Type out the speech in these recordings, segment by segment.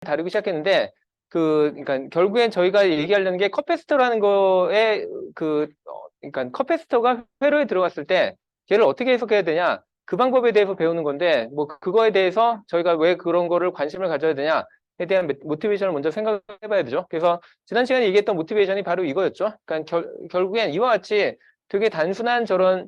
다루기 시작했는데 그러니까 결국엔 저희가 얘기하려는 게 커패시터라는 거에 그러니까 커패시터가 회로에 들어갔을 때 걔를 어떻게 해석해야 되냐 그 방법에 대해서 배우는 건데 뭐 그거에 대해서 저희가 왜 그런 거를 관심을 가져야 되냐에 대한 모티베이션을 먼저 생각해봐야 되죠. 그래서 지난 시간에 얘기했던 모티베이션이 바로 이거였죠. 그러니까 결국엔 이와 같이 되게 단순한 저런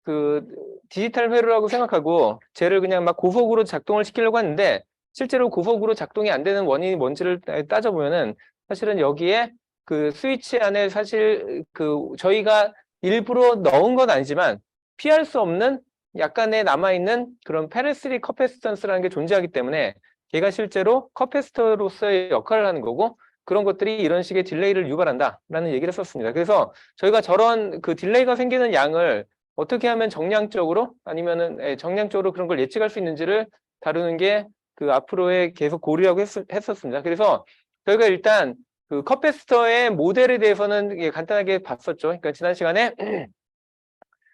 그 디지털 회로라고 생각하고 쟤를 그냥 막 고속으로 작동을 시키려고 하는데 실제로 고속으로 작동이 안 되는 원인이 뭔지를 따져보면은 사실은 여기에 그 스위치 안에 사실 그 저희가 일부러 넣은 건 아니지만 피할 수 없는 약간의 남아있는 그런 페르시릭 커패시턴스라는 게 존재하기 때문에 걔가 실제로 커패시터로서의 역할을 하는 거고 그런 것들이 이런 식의 딜레이를 유발한다라는 얘기를 썼습니다. 그래서 저희가 저런 그 딜레이가 생기는 양을 어떻게 하면 정량적으로 아니면은 정량적으로 그런 걸 예측할 수 있는지를 다루는 게 그 앞으로의 계속 고려하고 했었습니다. 그래서 저희가 일단 그 컵패스터의 모델에 대해서는 간단하게 봤었죠. 그러니까 지난 시간에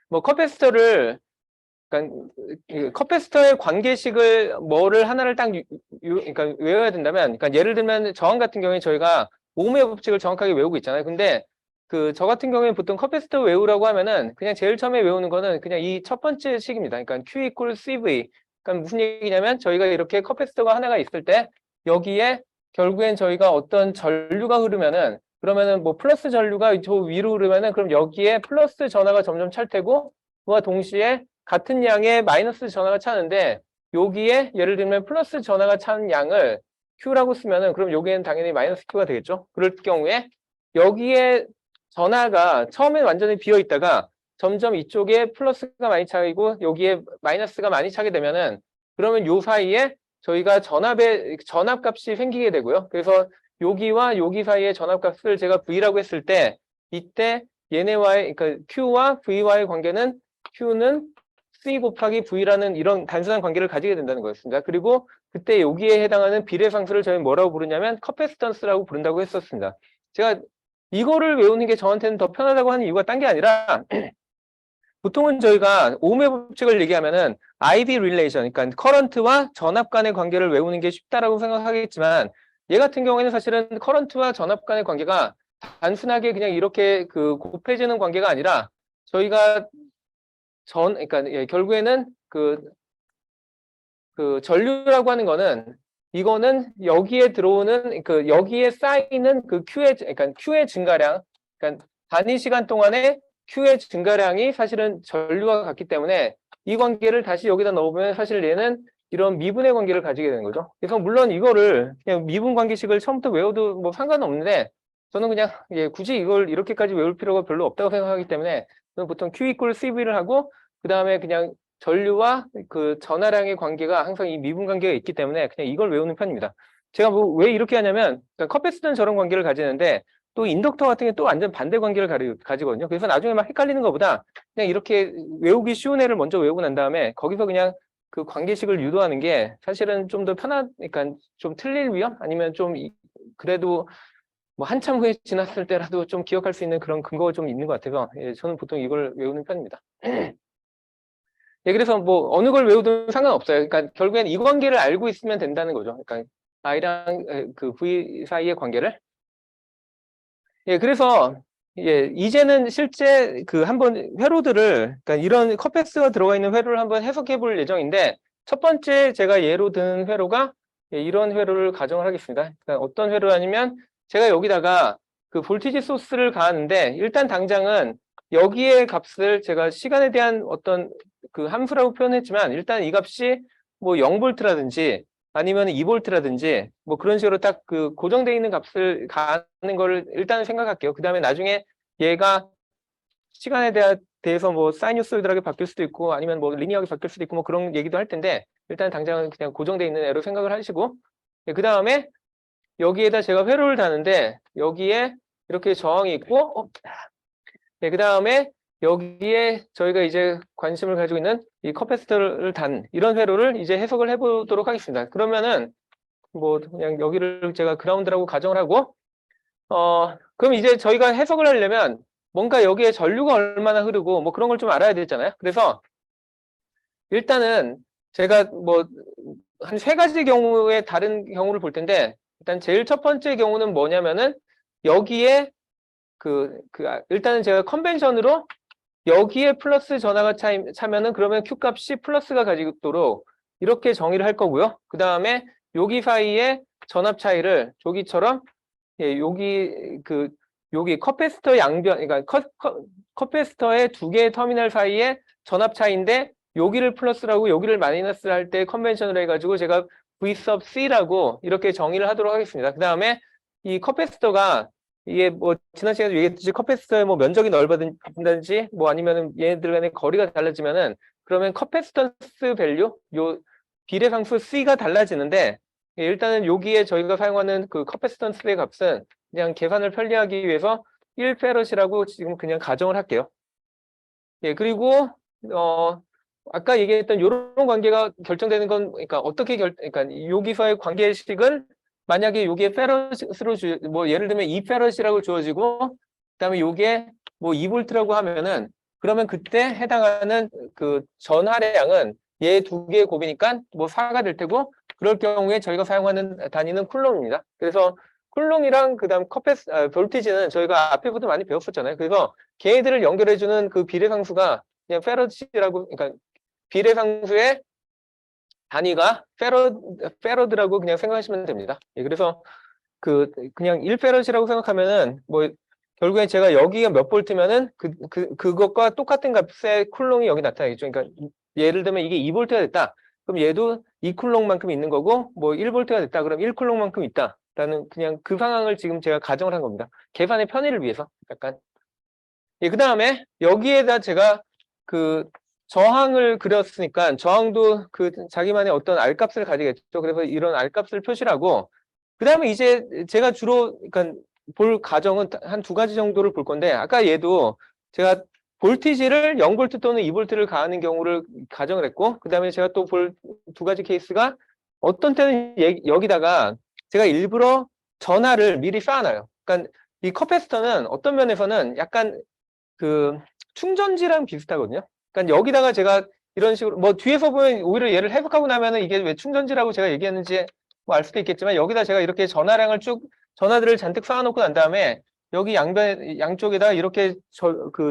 뭐 컵패스터를 그러니까 컵패스터의 관계식을 뭐를 하나를 딱 그러니까 외워야 된다면 그러니까 예를 들면 저항 같은 경우에 저희가 오음의 법칙을 정확하게 외우고 있잖아요. 근데 그 저 같은 경우에 보통 커패시터 외우라고 하면은 그냥 제일 처음에 외우는 거는 그냥 이 첫 번째 식입니다. 그러니까 Q equal CV. 그러니까 무슨 얘기냐면 저희가 이렇게 커패시터가 하나가 있을 때 여기에 결국엔 저희가 어떤 전류가 흐르면은 그러면은 뭐 플러스 전류가 저 위로 흐르면은 그럼 여기에 플러스 전하가 점점 찰 테고 그와 동시에 같은 양의 마이너스 전하가 차는데 여기에 예를 들면 플러스 전하가 차는 양을 Q라고 쓰면은 그럼 여기에는 당연히 마이너스 Q가 되겠죠. 그럴 경우에 여기에 전하가 처음엔 완전히 비어 있다가 점점 이쪽에 플러스가 많이 차이고 여기에 마이너스가 많이 차게 되면은 그러면 요 사이에 저희가 전압값이 생기게 되고요. 그래서 여기와 여기 사이의 전압값을 제가 V라고 했을 때 이때 얘네와의 그러니까 Q와 V와의 관계는 Q는 C 곱하기 V라는 이런 단순한 관계를 가지게 된다는 거였습니다. 그리고 그때 여기에 해당하는 비례상수를 저희는 뭐라고 부르냐면 커패시턴스라고 부른다고 했었습니다. 제가 이거를 외우는 게 저한테는 더 편하다고 하는 이유가 딴 게 아니라 보통은 저희가 오음의 법칙을 얘기하면은 IV relation, 그러니까 커런트와 전압 간의 관계를 외우는 게 쉽다라고 생각하겠지만 얘 같은 경우에는 사실은 커런트와 전압 간의 관계가 단순하게 그냥 이렇게 그 곱해지는 관계가 아니라 저희가 그러니까 결국에는 그 전류라고 하는 거는 이거는 여기에 들어오는 여기에 쌓이는 그 그러니까 Q의 증가량, 그러니까 단위 시간 동안에 Q의 증가량이 사실은 전류와 같기 때문에 이 관계를 다시 여기다 넣어보면 사실 얘는 이런 미분의 관계를 가지게 되는 거죠. 그래서 물론 이거를 그냥 미분 관계식을 처음부터 외워도 뭐 상관은 없는데 저는 그냥 굳이 이걸 이렇게까지 외울 필요가 별로 없다고 생각하기 때문에 저는 보통 Q equal CV를 하고 그 다음에 그냥 전류와 그 전하량의 관계가 항상 이 미분 관계가 있기 때문에 그냥 이걸 외우는 편입니다. 제가 뭐 왜 이렇게 하냐면 그러니까 컵패스는 저런 관계를 가지는데 또 인덕터 같은 게 또 완전 반대 관계를 가지거든요. 그래서 나중에 막 헷갈리는 것보다 그냥 이렇게 외우기 쉬운 애를 먼저 외우고 난 다음에 거기서 그냥 그 관계식을 유도하는 게 사실은 좀 더 그러니까 좀 틀릴 위험 아니면 좀 그래도 뭐 한참 후에 지났을 때라도 좀 기억할 수 있는 그런 근거가 좀 있는 것 같아서 저는 보통 이걸 외우는 편입니다. 그래서 뭐 어느 걸 외우든 상관없어요. 그러니까 결국엔 이 관계를 알고 있으면 된다는 거죠. 그러니까 I랑 그 V 사이의 관계를. 그래서 이제는 실제 그 한번 회로들을 그러니까 이런 컵패스가 들어가 있는 회로를 한번 해석해 볼 예정인데 첫 번째 제가 예로 든 회로가 이런 회로를 가정을 하겠습니다. 그러니까 어떤 회로라냐면 제가 여기다가 그 볼티지 소스를 가하는데 일단 당장은 여기에 값을 제가 시간에 대한 어떤 그 함수라고 표현했지만 일단 이 값이 뭐 0볼트라든지 아니면 2볼트라든지 뭐 그런 식으로 딱 그 고정되어 있는 값을 가는 거를 일단은 생각할게요. 그 다음에 나중에 얘가 시간에 대해서 뭐 사이누소이드하게 바뀔 수도 있고 아니면 뭐 리니어하게 바뀔 수도 있고 뭐 그런 얘기도 할 텐데 일단 당장은 그냥 고정되어 있는 애로 생각을 하시고 그 다음에 여기에다 제가 회로를 다는데 여기에 이렇게 저항이 있고 그 다음에 여기에 저희가 이제 관심을 가지고 있는 이 커패시터를 단 이런 회로를 이제 해석을 해보도록 하겠습니다. 그러면은 뭐 그냥 여기를 제가 그라운드라고 가정을 하고 그럼 이제 저희가 해석을 하려면 뭔가 여기에 전류가 얼마나 흐르고 뭐 그런 걸 좀 알아야 되잖아요. 그래서 일단은 제가 뭐 한 세 가지 경우의 다른 경우를 볼 텐데, 일단 제일 첫 번째 경우는 뭐냐면은 여기에 일단은 제가 컨벤션으로 여기에 플러스 전화가 차면은 그러면 Q 값이 플러스가 가지도록 이렇게 정의를 할 거고요. 그 다음에 여기 사이에 전압 차이를 여기처럼, 예, 여기 커패시터 양변, 그러니까 커패시터의 두 개의 터미널 사이에 전압 차이인데 여기를 플러스라고 여기를 마이너스를 할 때 컨벤션을 해가지고 제가 V sub C라고 이렇게 정의를 하도록 하겠습니다. 그 다음에 이 커패시터가 이게 뭐 지난 시간에 얘기했듯이 커패시터의 뭐 면적이 넓어진다든지 뭐 아니면은 얘네들 간의 거리가 달라지면은 그러면 커패시턴스 밸류 요 비례상수 C가 달라지는데, 예, 일단은 여기에 저희가 사용하는 그 커패시턴스의 값은 그냥 계산을 편리하기 위해서 1페럿이라고 지금 그냥 가정을 할게요. 예, 그리고 아까 얘기했던 이런 관계가 결정되는 건, 그러니까 그러니까 여기서의 관계식은 만약에 여기에 페럿으로 뭐 예를 들면 2페럿이라고 주어지고 그다음에 요게 뭐 2볼트라고 하면은 그러면 그때 해당하는 그 전하량은 얘 두 개의 곱이니까 뭐 4가 될 테고, 그럴 경우에 저희가 사용하는 단위는 쿨롬입니다. 그래서 쿨롬이랑 그다음 볼티지는 저희가 앞에부터 많이 배웠었잖아요. 그래서 걔네들을 연결해주는 그 비례상수가 그냥 페럿이라고, 그러니까 비례상수의 단위가 페러드라고 그냥 생각하시면 됩니다. 예, 그래서 그냥 1페럿이라고 생각하면은 뭐 결국에 제가 여기가 몇 볼트면은 그것과 똑같은 값의 쿨롱이 여기 나타나겠죠. 그러니까 예를 들면 이게 2볼트가 됐다. 그럼 얘도 2쿨롱만큼 있는 거고, 뭐 1볼트가 됐다. 그럼 1쿨롱만큼 있다. 라는 그냥 그 상황을 지금 제가 가정을 한 겁니다. 계산의 편의를 위해서 약간. 예, 그 다음에 여기에다 제가 그 저항을 그렸으니까 저항도 그 자기만의 어떤 R값을 가지겠죠. 그래서 이런 R값을 표시를 하고, 그 다음에 이제 제가 주로 그러니까 볼 가정은 한 두 가지 정도를 볼 건데, 아까 얘도 제가 볼티지를 0볼트 또는 2볼트를 가하는 경우를 가정을 했고, 그 다음에 제가 또 볼 두 가지 케이스가 어떤 때는 여기다가 제가 일부러 전하를 미리 쌓아놔요. 그러니까 이 커패시터는 어떤 면에서는 약간 그 충전지랑 비슷하거든요. 그러니까 여기다가 제가 이런 식으로 뭐 뒤에서 보면 오히려 얘를 해석하고 나면은 이게 왜 충전지라고 제가 얘기했는지 뭐 알 수도 있겠지만, 여기다 제가 이렇게 전하들을 잔뜩 쌓아놓고 난 다음에 여기 양쪽에다 이렇게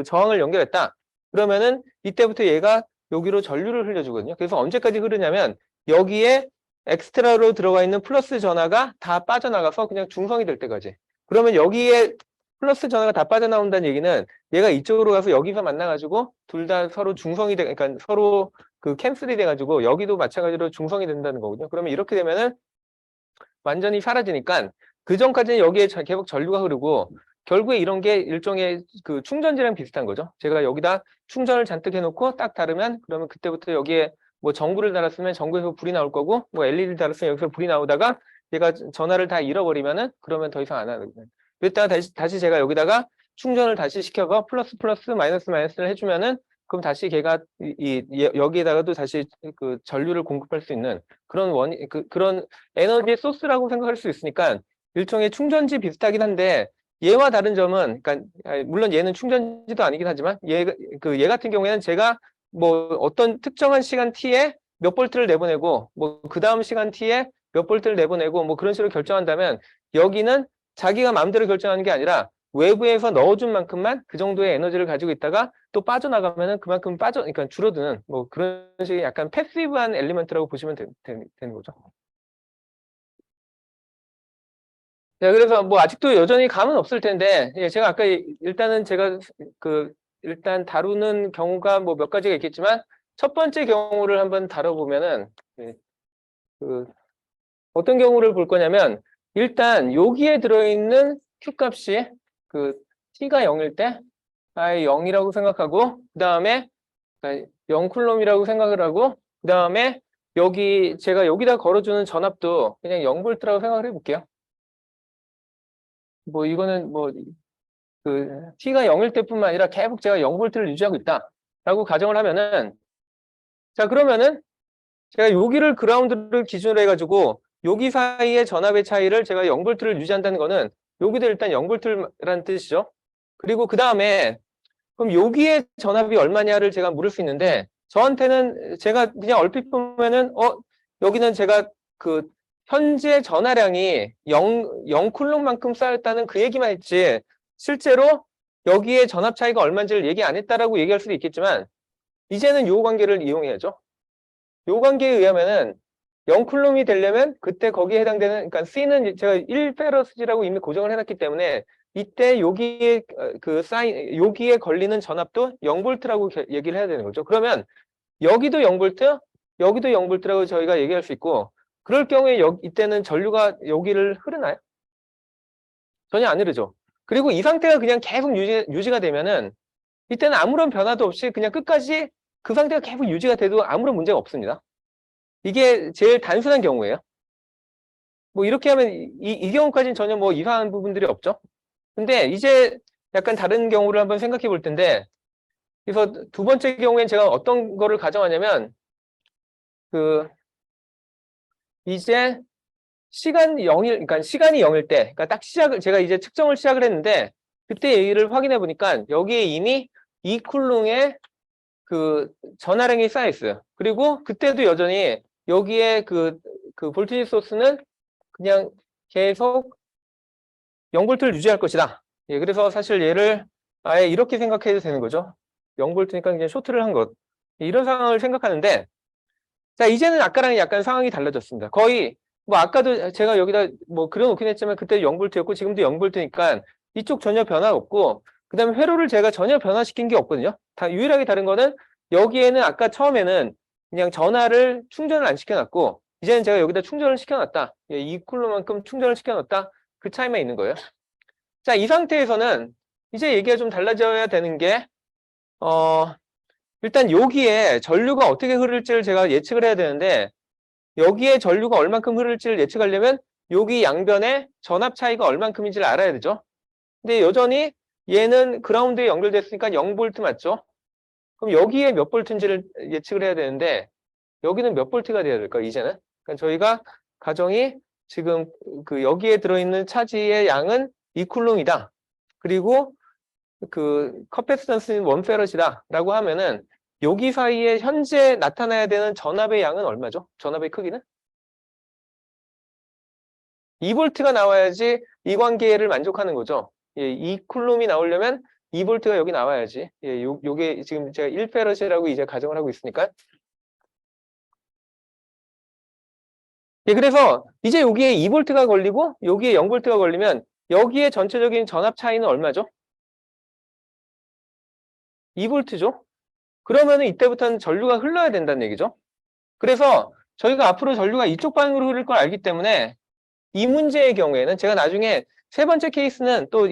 저항을 연결했다. 그러면은 이때부터 얘가 여기로 전류를 흘려주거든요. 그래서 언제까지 흐르냐면 여기에 엑스트라로 들어가 있는 플러스 전하가 다 빠져나가서 그냥 중성이 될 때까지. 그러면 여기에 플러스 전하가 다 빠져나온다는 얘기는 얘가 이쪽으로 가서 여기서 만나가지고 둘 다 서로 그러니까 서로 그 캔슬이 돼가지고 여기도 마찬가지로 중성이 된다는 거거든요. 그러면 이렇게 되면은 완전히 사라지니까 그 전까지는 여기에 계속 전류가 흐르고, 결국에 이런 게 일종의 그 충전지랑 비슷한 거죠. 제가 여기다 충전을 잔뜩 해놓고 딱 달으면 그러면 그때부터 여기에 뭐 전구를 달았으면 전구에서 불이 나올 거고, 뭐 LED를 달았으면 여기서 불이 나오다가 얘가 전화를 다 잃어버리면은 그러면 더 이상 안 하는 거예요. 그랬다가 다시 제가 여기다가 충전을 다시 시켜서 플러스 플러스 마이너스 마이너스를 해주면은 그럼 다시 걔가 여기에다가도 다시 그 전류를 공급할 수 있는 그런 그런 에너지의 소스라고 생각할 수 있으니까 일종의 충전지 비슷하긴 한데, 얘와 다른 점은, 그러니까 물론 얘는 충전지도 아니긴 하지만 얘 같은 경우에는 제가 뭐 어떤 특정한 시간 t에 몇 볼트를 내보내고 뭐 그 다음 시간 t에 몇 볼트를 내보내고 뭐 그런 식으로 결정한다면, 여기는 자기가 마음대로 결정하는 게 아니라 외부에서 넣어준 만큼만 그 정도의 에너지를 가지고 있다가 또 빠져나가면은 그만큼 그러니까 줄어드는 뭐 그런 식의 약간 패시브한 엘리먼트라고 보시면 되는 거죠. 네, 그래서 뭐 아직도 여전히 감은 없을 텐데, 예, 제가 아까 일단은 제가 일단 다루는 경우가 뭐 몇 가지가 있겠지만, 첫 번째 경우를 한번 다뤄보면은, 예, 어떤 경우를 볼 거냐면, 일단 여기에 들어있는 Q 값이 T가 0일 때, 아예 0이라고 생각하고, 그 다음에 0쿨롬이라고 생각을 하고, 그 다음에 제가 여기다 걸어주는 전압도 그냥 0볼트라고 생각을 해볼게요. 뭐 이거는 뭐 T가 0일 때뿐만 아니라 계속 제가 0볼트를 유지하고 있다라고 가정을 하면은, 자, 그러면은 제가 여기를 그라운드를 기준으로 해가지고 여기 사이의 전압의 차이를 제가 0볼트를 유지한다는 거는 여기도 일단 0볼트라는 뜻이죠. 그리고 그 다음에 그럼 여기에 전압이 얼마냐를 제가 물을 수 있는데, 저한테는 제가 그냥 얼핏 보면은, 여기는 제가 그 현재 전하량이 0쿨롱만큼 쌓였다는 그 얘기만 했지, 실제로 여기에 전압 차이가 얼마인지를 얘기 안 했다라고 얘기할 수도 있겠지만, 이제는 요 관계를 이용해야죠. 요 관계에 의하면은 0쿨롬이 되려면 그때 거기에 해당되는, 그러니까 C는 제가 1페러스지라고 이미 고정을 해놨기 때문에 이때 여기에 여기에 걸리는 전압도 0볼트라고 얘기를 해야 되는 거죠. 그러면 여기도 0볼트, 여기도 0볼트라고 저희가 얘기할 수 있고, 그럴 경우에 이때는 전류가 여기를 흐르나요? 전혀 안 흐르죠. 그리고 이 상태가 그냥 계속 유지가 되면은 이때는 아무런 변화도 없이 그냥 끝까지 그 상태가 계속 유지가 돼도 아무런 문제가 없습니다. 이게 제일 단순한 경우예요. 뭐 이렇게 하면 이 경우까지는 전혀 뭐 이상한 부분들이 없죠. 근데 이제 약간 다른 경우를 한번 생각해 볼 텐데, 그래서 두 번째 경우엔 제가 어떤 거를 가정하냐면, 이제 시간 0일, 그러니까 시간이 0일 때, 그러니까 딱 제가 이제 측정을 시작을 했는데, 그때 얘기를 확인해 보니까 여기에 이미 2쿨롱의 그 전하량이 쌓여 있어요. 그리고 그때도 여전히 여기에 그 볼티지 소스는 그냥 계속 0볼트를 유지할 것이다. 예, 그래서 사실 얘를 아예 이렇게 생각해도 되는 거죠. 0볼트니까 그냥 쇼트를 한 것. 이런 상황을 생각하는데, 자, 이제는 아까랑 약간 상황이 달라졌습니다. 거의, 뭐, 아까도 제가 여기다 뭐 그려놓긴 했지만, 그때 0볼트였고, 지금도 0볼트니까 이쪽 전혀 변화 없고, 그 다음에 회로를 제가 전혀 변화시킨 게 없거든요. 다 유일하게 다른 거는, 여기에는 아까 처음에는 그냥 전화를 충전을 안 시켜놨고, 이제는 제가 여기다 충전을 시켜놨다. 예, 2쿨로만큼 충전을 시켜놨다. 그 차이만 있는 거예요. 자, 이 상태에서는 이제 얘기가 좀 달라져야 되는 게, 일단 여기에 전류가 어떻게 흐를지를 제가 예측을 해야 되는데, 여기에 전류가 얼만큼 흐를지를 예측하려면 여기 양변에 전압 차이가 얼만큼인지를 알아야 되죠. 근데 여전히 얘는 그라운드에 연결됐으니까 0볼트 맞죠? 그럼 여기에 몇 볼트인지를 예측을 해야 되는데, 여기는 몇 볼트가 돼야 될까, 이제는? 그러니까 저희가 가정이 지금 여기에 들어있는 차지의 양은 2쿨롱이다. 그리고 커패시턴스는 1페럿이다 라고 하면은 여기 사이에 현재 나타나야 되는 전압의 양은 얼마죠? 전압의 크기는? 2볼트가 나와야지 이 관계를 만족하는 거죠. 예, 2쿨롬이 나오려면 2볼트가 여기 나와야지. 예, 요게 지금 제가 1페럿이라고 이제 가정을 하고 있으니까. 예, 그래서 이제 여기에 2볼트가 걸리고 여기에 0볼트가 걸리면 여기에 전체적인 전압 차이는 얼마죠? 2볼트죠? 그러면은 이때부터는 전류가 흘러야 된다는 얘기죠. 그래서 저희가 앞으로 전류가 이쪽 방향으로 흐를 걸 알기 때문에 이 문제의 경우에는 제가 나중에 세 번째 케이스는 또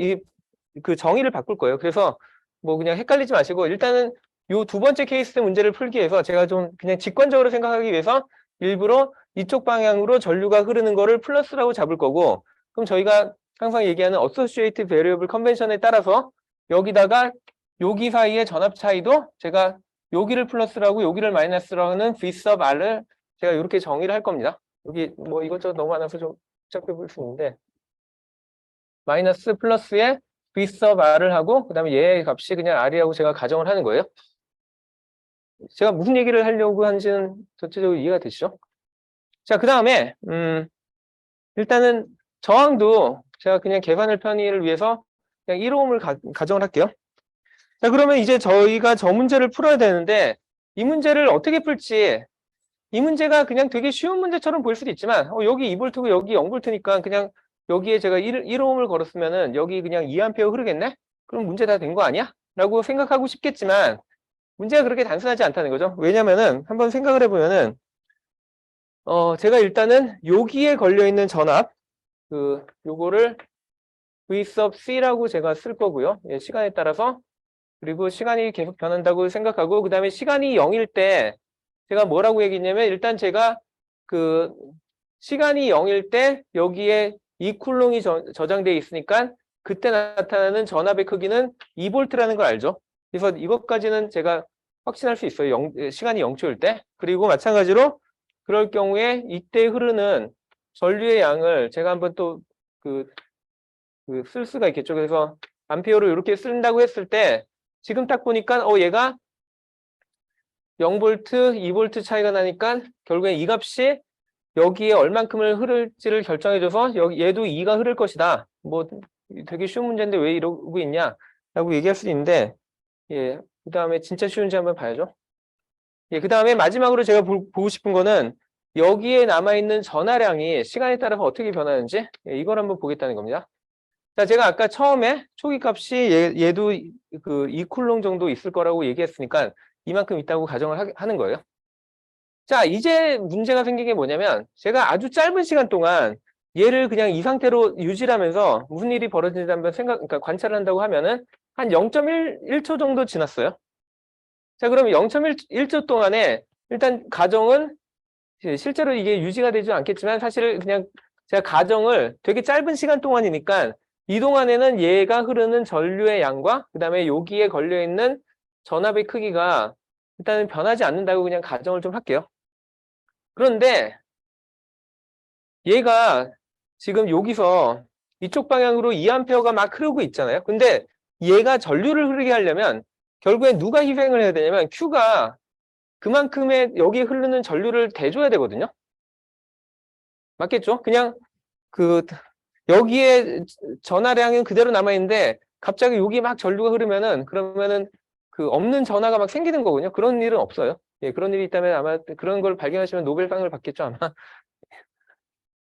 그 정의를 바꿀 거예요. 그래서 뭐 그냥 헷갈리지 마시고 일단은 요 두 번째 케이스 문제를 풀기 위해서 제가 좀 그냥 직관적으로 생각하기 위해서 일부러 이쪽 방향으로 전류가 흐르는 거를 플러스라고 잡을 거고, 그럼 저희가 항상 얘기하는 Associated Variable Convention에 따라서 여기다가 여기 사이의 전압 차이도 제가 여기를 플러스라고 여기를 마이너스라고 하는 V sub R을 제가 이렇게 정의를 할 겁니다. 여기 뭐 이것저것 너무 많아서 좀 복잡해 보일 수 있는데, 마이너스 플러스에 V sub R을 하고 그 다음에 얘의 값이 그냥 R이라고 제가 가정을 하는 거예요. 제가 무슨 얘기를 하려고 하는지는 전체적으로 이해가 되시죠? 자, 그 다음에 일단은 저항도 제가 그냥 계산을 편의를 위해서 그냥 1오음을 가정을 할게요. 자, 그러면 이제 저희가 저 문제를 풀어야 되는데, 이 문제를 어떻게 풀지, 이 문제가 그냥 되게 쉬운 문제처럼 보일 수도 있지만, 여기 2볼트고 여기 0볼트니까 그냥 여기에 제가 1오음을 걸었으면은 여기 그냥 2A 흐르겠네? 그럼 문제 다 된 거 아니야? 라고 생각하고 싶겠지만, 문제가 그렇게 단순하지 않다는 거죠. 왜냐면은, 한번 생각을 해보면은, 제가 일단은 여기에 걸려있는 전압, 요거를 V sub C라고 제가 쓸 거고요. 예, 시간에 따라서. 그리고 시간이 계속 변한다고 생각하고, 그 다음에 시간이 0일 때 제가 뭐라고 얘기했냐면, 일단 제가 시간이 0일 때 여기에 2쿨롱이 저장되어 있으니까 그때 나타나는 전압의 크기는 2볼트라는 걸 알죠. 그래서 이것까지는 제가 확신할 수 있어요. 시간이 0초일 때. 그리고 마찬가지로 그럴 경우에 이때 흐르는 전류의 양을 제가 한번 또 쓸 수가 있겠죠. 그래서 암페어로 이렇게 쓴다고 했을 때 지금 딱 보니까 얘가 0V, 2V 차이가 나니까 결국엔 이 값이 여기에 얼만큼을 흐를지를 결정해줘서 얘도 2가 흐를 것이다. 뭐 되게 쉬운 문제인데 왜 이러고 있냐? 라고 얘기할 수 있는데, 예, 그 다음에 진짜 쉬운지 한번 봐야죠. 예, 그 다음에 마지막으로 제가 보고 싶은 거는 여기에 남아있는 전하량이 시간에 따라서 어떻게 변하는지, 예, 이걸 한번 보겠다는 겁니다. 자, 제가 아까 처음에 초기 값이 얘도 그 2쿨롱 정도 있을 거라고 얘기했으니까 이만큼 있다고 가정을 하는 거예요. 자, 이제 문제가 생긴 게 뭐냐면 제가 아주 짧은 시간 동안 얘를 그냥 이 상태로 유지를 하면서 무슨 일이 벌어지는지 한번 그러니까 관찰을 한다고 하면은 한 0.1초 정도 지났어요. 자, 그럼 0.1초 동안에 일단 가정은 실제로 이게 유지가 되지 않겠지만 사실 그냥 제가 가정을 되게 짧은 시간 동안이니까 이 동안에는 얘가 흐르는 전류의 양과 그 다음에 여기에 걸려있는 전압의 크기가 일단은 변하지 않는다고 그냥 가정을 좀 할게요. 그런데 얘가 지금 여기서 이쪽 방향으로 2A가 막 흐르고 있잖아요. 근데 얘가 전류를 흐르게 하려면 결국엔 누가 희생을 해야 되냐면 Q가 그만큼의 여기 흐르는 전류를 대줘야 되거든요. 맞겠죠? 그냥 그 여기에 전하량은 그대로 남아있는데 갑자기 여기 막 전류가 흐르면은 그러면은 그 없는 전하가 막 생기는 거거든요. 그런 일은 없어요. 예, 그런 일이 있다면 아마 그런 걸 발견하시면 노벨상을 받겠죠, 아마.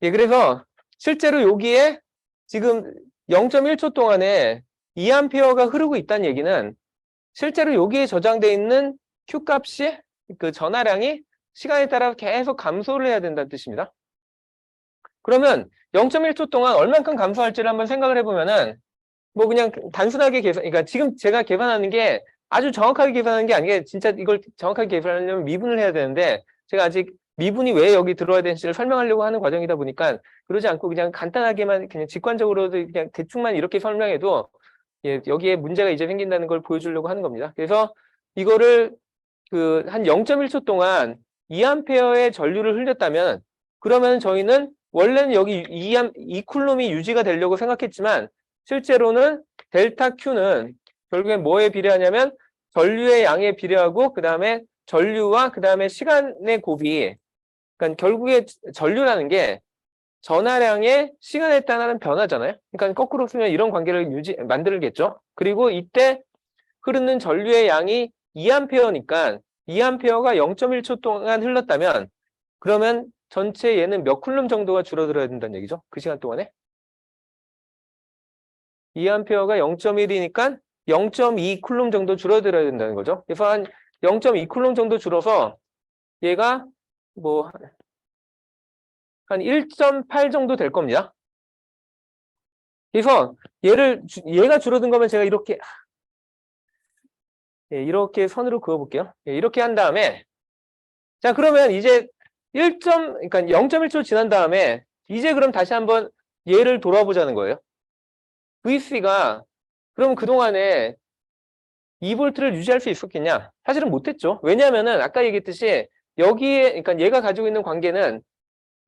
예, 그래서 실제로 여기에 지금 0.1초 동안에 2A가 흐르고 있다는 얘기는 실제로 여기에 저장되어 있는 Q 값이 그 전하량이 시간에 따라 계속 감소를 해야 된다는 뜻입니다. 그러면 0.1초 동안 얼만큼 감소할지를 한번 생각을 해보면은 뭐 그냥 단순하게 그러니까 지금 제가 계산하는 게 아주 정확하게 계산하는 게 아니게 진짜 이걸 정확하게 계산하려면 미분을 해야 되는데 제가 아직 미분이 왜 여기 들어와야 되는지를 설명하려고 하는 과정이다 보니까 그러지 않고 그냥 간단하게만 그냥 직관적으로도 그냥 대충만 이렇게 설명해도 예, 여기에 문제가 이제 생긴다는 걸 보여주려고 하는 겁니다. 그래서 이거를 그 한 0.1초 동안 2A의 전류를 흘렸다면 그러면 저희는 원래는 여기 2쿨롬이 유지가 되려고 생각했지만 실제로는 델타 Q는 결국엔 뭐에 비례하냐면 전류의 양에 비례하고 그 다음에 전류와 그 다음에 시간의 곱이 그러니까 결국에 전류라는 게 전하량의 시간에 따른 변화잖아요. 그러니까 거꾸로 쓰면 이런 관계를 만들겠죠. 그리고 이때 흐르는 전류의 양이 2A니까 2A가 0.1초 동안 흘렀다면 그러면 전체 얘는 몇 쿨럼 정도가 줄어들어야 된다는 얘기죠. 그 시간 동안에. 2A가 0.1이니까 0.2 쿨럼 정도 줄어들어야 된다는 거죠. 그래서 한 0.2 쿨럼 정도 줄어서 얘가 뭐 한 1.8 정도 될 겁니다. 그래서 얘가 줄어든 거면 제가 이렇게 예, 이렇게 선으로 그어볼게요. 예, 이렇게 한 다음에 자 그러면 이제 그러니까 0.1초 지난 다음에 이제 그럼 다시 한번 얘를 돌아보자는 거예요. VC가 그럼 그동안에 2V를 유지할 수 있었겠냐? 사실은 못했죠. 왜냐하면은 아까 얘기했듯이 여기에 그러니까 얘가 가지고 있는 관계는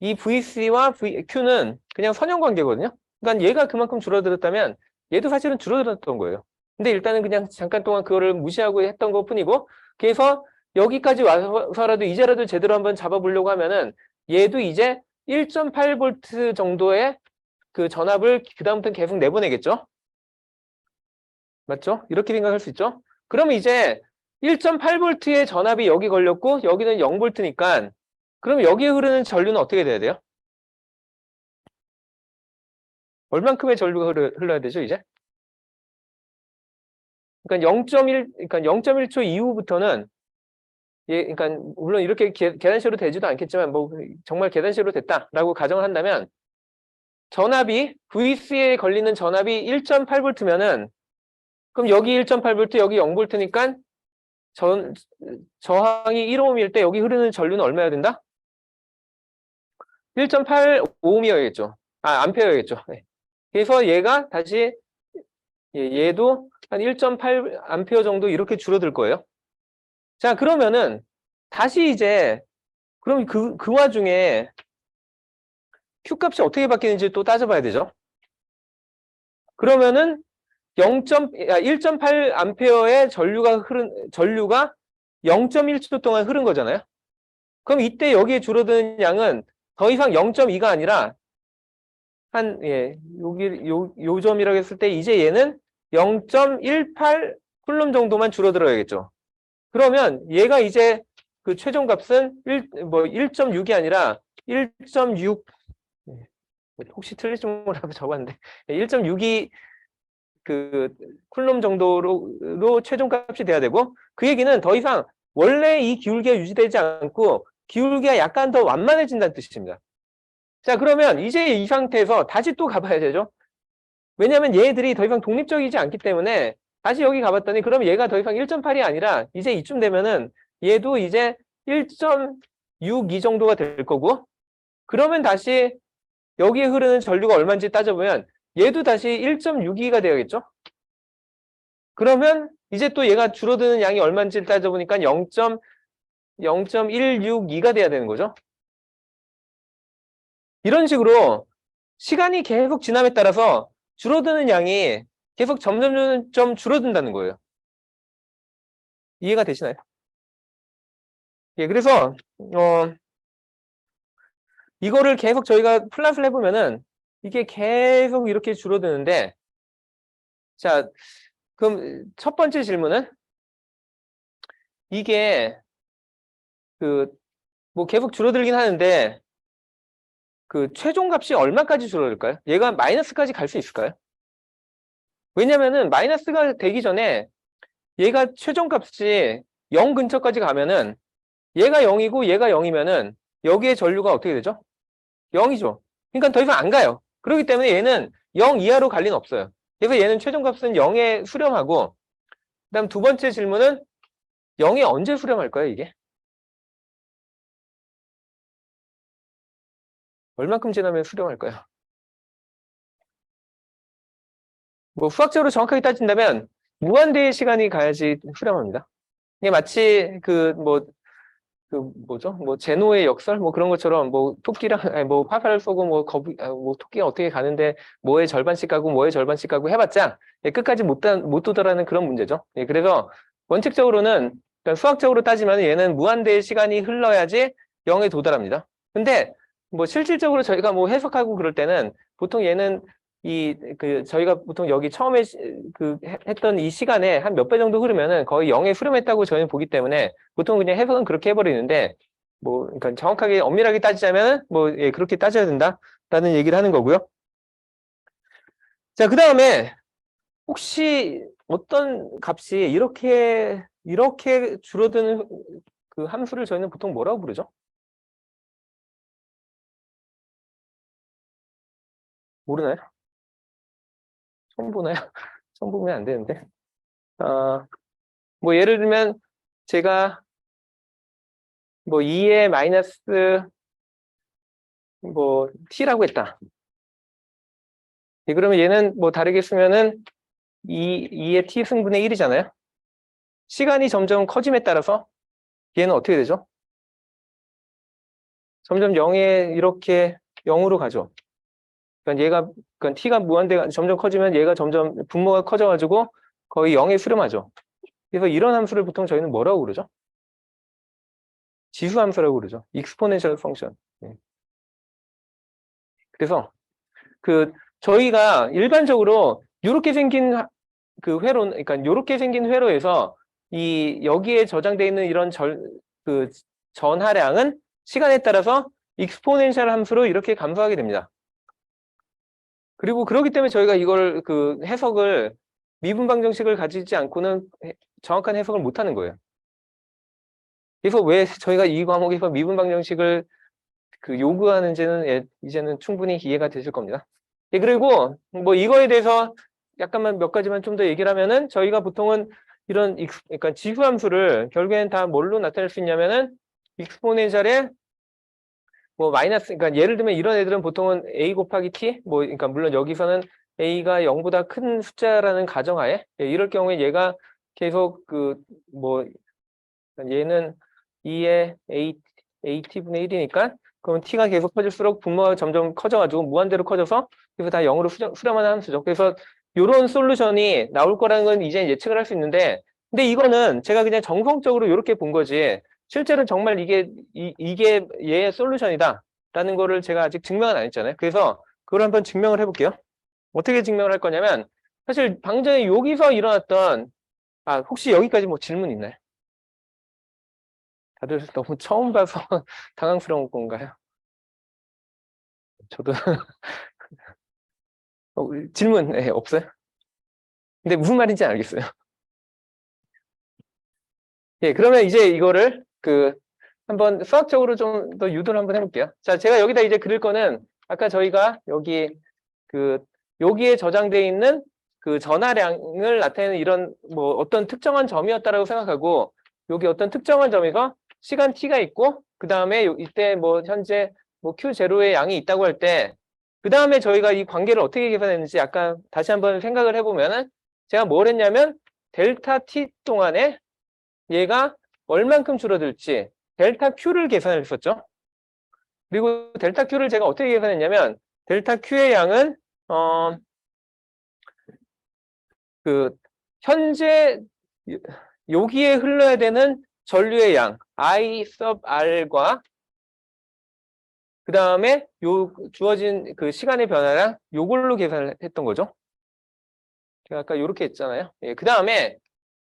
이 VC와 Q는 그냥 선형 관계거든요. 그러니까 얘가 그만큼 줄어들었다면 얘도 사실은 줄어들었던 거예요. 근데 일단은 그냥 잠깐 동안 그거를 무시하고 했던 것 뿐이고 그래서 여기까지 와서라도 이제라도 제대로 한번 잡아보려고 하면은 얘도 이제 1.8V 정도의 그 전압을 그다음부터는 계속 내보내겠죠. 맞죠? 이렇게 생각할 수 있죠? 그러면 이제 1.8V의 전압이 여기 걸렸고 여기는 0V니까 그럼 여기에 흐르는 전류는 어떻게 돼야 돼요? 얼만큼의 전류가 흘러야 되죠, 이제? 그러니까 0.1초 이후부터는 그러니까 물론 이렇게 계단식으로 되지도 않겠지만 뭐 정말 계단식으로 됐다라고 가정을 한다면 전압이 VC에 걸리는 전압이 1.8V면은 그럼 여기 1.8V, 여기 0V니까 저항이 1ohm일 때 여기 흐르는 전류는 얼마여야 된다? 1.8ohm이어야겠죠. 암페어야겠죠. 네. 그래서 얘가 다시 얘도 한 1.8A 정도 이렇게 줄어들 거예요. 자, 그러면은 다시 이제 그럼 그 와중에 Q 값이 어떻게 바뀌는지 또 따져봐야 되죠. 그러면은 1.8A의 전류가 0.1초 동안 흐른 거잖아요. 그럼 이때 여기에 줄어드는 양은 더 이상 0.2가 아니라 요 점이라고 했을 때 이제 얘는 0.18 쿨롬 정도만 줄어들어야겠죠. 그러면 얘가 이제 그 최종 값은 1.6이 아니라 1.6, 혹시 틀릴지 몰라서 적었는데 1.6이 그 쿨롬 정도로 최종 값이 돼야 되고, 그 얘기는 더 이상 원래 이 기울기가 유지되지 않고 기울기가 약간 더 완만해진다는 뜻입니다. 자, 그러면 이제 이 상태에서 다시 또 가봐야 되죠. 왜냐하면 얘들이 더 이상 독립적이지 않기 때문에 다시 여기 가봤더니 그럼 얘가 더 이상 1.8이 아니라 이제 이쯤 되면은 얘도 이제 1.62 정도가 될 거고, 그러면 다시 여기에 흐르는 전류가 얼마인지 따져보면 얘도 다시 1.62가 되어야겠죠. 그러면 이제 또 얘가 줄어드는 양이 얼마인지 따져보니까 0.162가 돼야 되는 거죠. 이런 식으로 시간이 계속 지남에 따라서 줄어드는 양이 계속 점점 줄어든다는 거예요. 이해가 되시나요? 예, 그래서 이거를 계속 저희가 플랫을 해보면은 이게 계속 이렇게 줄어드는데, 자, 그럼 첫 번째 질문은 이게 뭐 계속 줄어들긴 하는데 그 최종값이 얼마까지 줄어들까요? 얘가 마이너스까지 갈 수 있을까요? 왜냐면은 마이너스가 되기 전에 얘가 최종값이 0 근처까지 가면은 얘가 0이고 얘가 0이면은 여기에 전류가 어떻게 되죠? 0이죠. 그러니까 더 이상 안 가요. 그렇기 때문에 얘는 0 이하로 갈 리는 없어요. 그래서 얘는 최종값은 0에 수렴하고, 그다음 두 번째 질문은 0에 언제 수렴할까요, 이게? 얼만큼 지나면 수렴할까요? 뭐 수학적으로 정확하게 따진다면 무한대의 시간이 가야지 수렴합니다. 이게 마치 뭐죠? 뭐 제노의 역설 뭐 그런 것처럼 뭐 토끼랑 아니 뭐 화살을 쏘고 뭐 토끼가 어떻게 가는데 뭐의 절반씩 가고 뭐의 절반씩 가고 해봤자 끝까지 못 도달하는 그런 문제죠. 예, 그래서 원칙적으로는 그러니까 수학적으로 따지면 얘는 무한대의 시간이 흘러야지 0에 도달합니다. 근데 뭐 실질적으로 저희가 뭐 해석하고 그럴 때는 보통 얘는 저희가 보통 여기 처음에 했던 이 시간에 한 몇 배 정도 흐르면은 거의 0에 수렴했다고 저희는 보기 때문에 보통 그냥 해석은 그렇게 해버리는데, 뭐, 그러니까 정확하게 엄밀하게 따지자면은 뭐, 예, 그렇게 따져야 된다라는 얘기를 하는 거고요. 자, 그 다음에 혹시 어떤 값이 이렇게 줄어드는 그 함수를 저희는 보통 뭐라고 부르죠? 모르나요? 처음 보나요? 처음 보면 안 되는데. 뭐 예를 들면 제가 뭐 2의 마이너스 뭐 t라고 했다. 예, 그러면 얘는 뭐 다르게 쓰면은 2의 t 승분의 1이잖아요. 시간이 점점 커짐에 따라서 얘는 어떻게 되죠? 점점 0에 이렇게 0으로 가죠. 그러니까 t가 무한대가 점점 커지면 얘가 점점 분모가 커져가지고 거의 0에 수렴하죠. 그래서 이런 함수를 보통 저희는 뭐라고 그러죠? 지수함수라고 그러죠. exponential function. 네. 그래서 저희가 일반적으로 이렇게 생긴 그러니까 이렇게 생긴 회로에서 여기에 저장되어 있는 이런 전하량은 시간에 따라서 익스포넨셜 함수로 이렇게 감소하게 됩니다. 그리고 그렇기 때문에 저희가 이걸 해석을 미분 방정식을 가지지 않고는 정확한 해석을 못 하는 거예요. 그래서 왜 저희가 이 과목에서 미분 방정식을 요구하는지는 이제는 충분히 이해가 되실 겁니다. 예, 그리고 뭐 이거에 대해서 약간만 몇 가지만 좀 더 얘기를 하면은 저희가 보통은 이런 그러니까 지수함수를 결국엔 다 뭘로 나타낼 수 있냐면은 익스포넨셜의 뭐 마이너스, 그러니까 예를 들면 이런 애들은 보통은 a 곱하기 t 뭐 그러니까 물론 여기서는 a가 0보다 큰 숫자라는 가정하에, 예, 이럴 경우에 얘가 계속 뭐 얘는 2의 at분의 1이니까 그럼 t가 계속 커질수록 분모가 점점 커져가지고 무한대로 커져서 그래서 다 0으로 수렴하는 함수죠. 그래서 이런 솔루션이 나올 거라는 건 이제 예측을 할 수 있는데 근데 이거는 제가 그냥 정성적으로 이렇게 본 거지, 실제로 정말 이게 얘의 솔루션이다 라는 거를 제가 아직 증명은 안 했잖아요. 그래서 그걸 한번 증명을 해볼게요. 어떻게 증명을 할 거냐면, 사실 방금 전에 여기서 일어났던, 혹시 여기까지 뭐 질문 있나요? 다들 너무 처음 봐서 당황스러운 건가요? 저도 질문 없어요? 근데 무슨 말인지 알겠어요. 예, 그러면 이제 이거를 한번 수학적으로 좀 더 유도를 한번 해볼게요. 자, 제가 여기다 이제 그릴 거는 아까 저희가 그 여기에 저장되어 있는 그 전하량을 나타내는 이런 뭐 어떤 특정한 점이었다라고 생각하고, 여기 어떤 특정한 점에서 시간 t가 있고, 그 다음에 이때 뭐 현재 뭐 q0의 양이 있다고 할 때, 그 다음에 저희가 이 관계를 어떻게 계산했는지 아까 다시 한번 생각을 해보면은, 제가 뭘 했냐면 델타 t 동안에 얘가 얼만큼 줄어들지 델타 Q를 계산을 했었죠. 그리고 델타 Q를 제가 어떻게 계산했냐면, 델타 Q의 양은 현재 여기에 흘러야 되는 전류의 양 I sub R과 그 다음에 주어진 그 시간의 변화량 요걸로 계산을 했던 거죠. 제가 아까 이렇게 했잖아요. 예, 그 다음에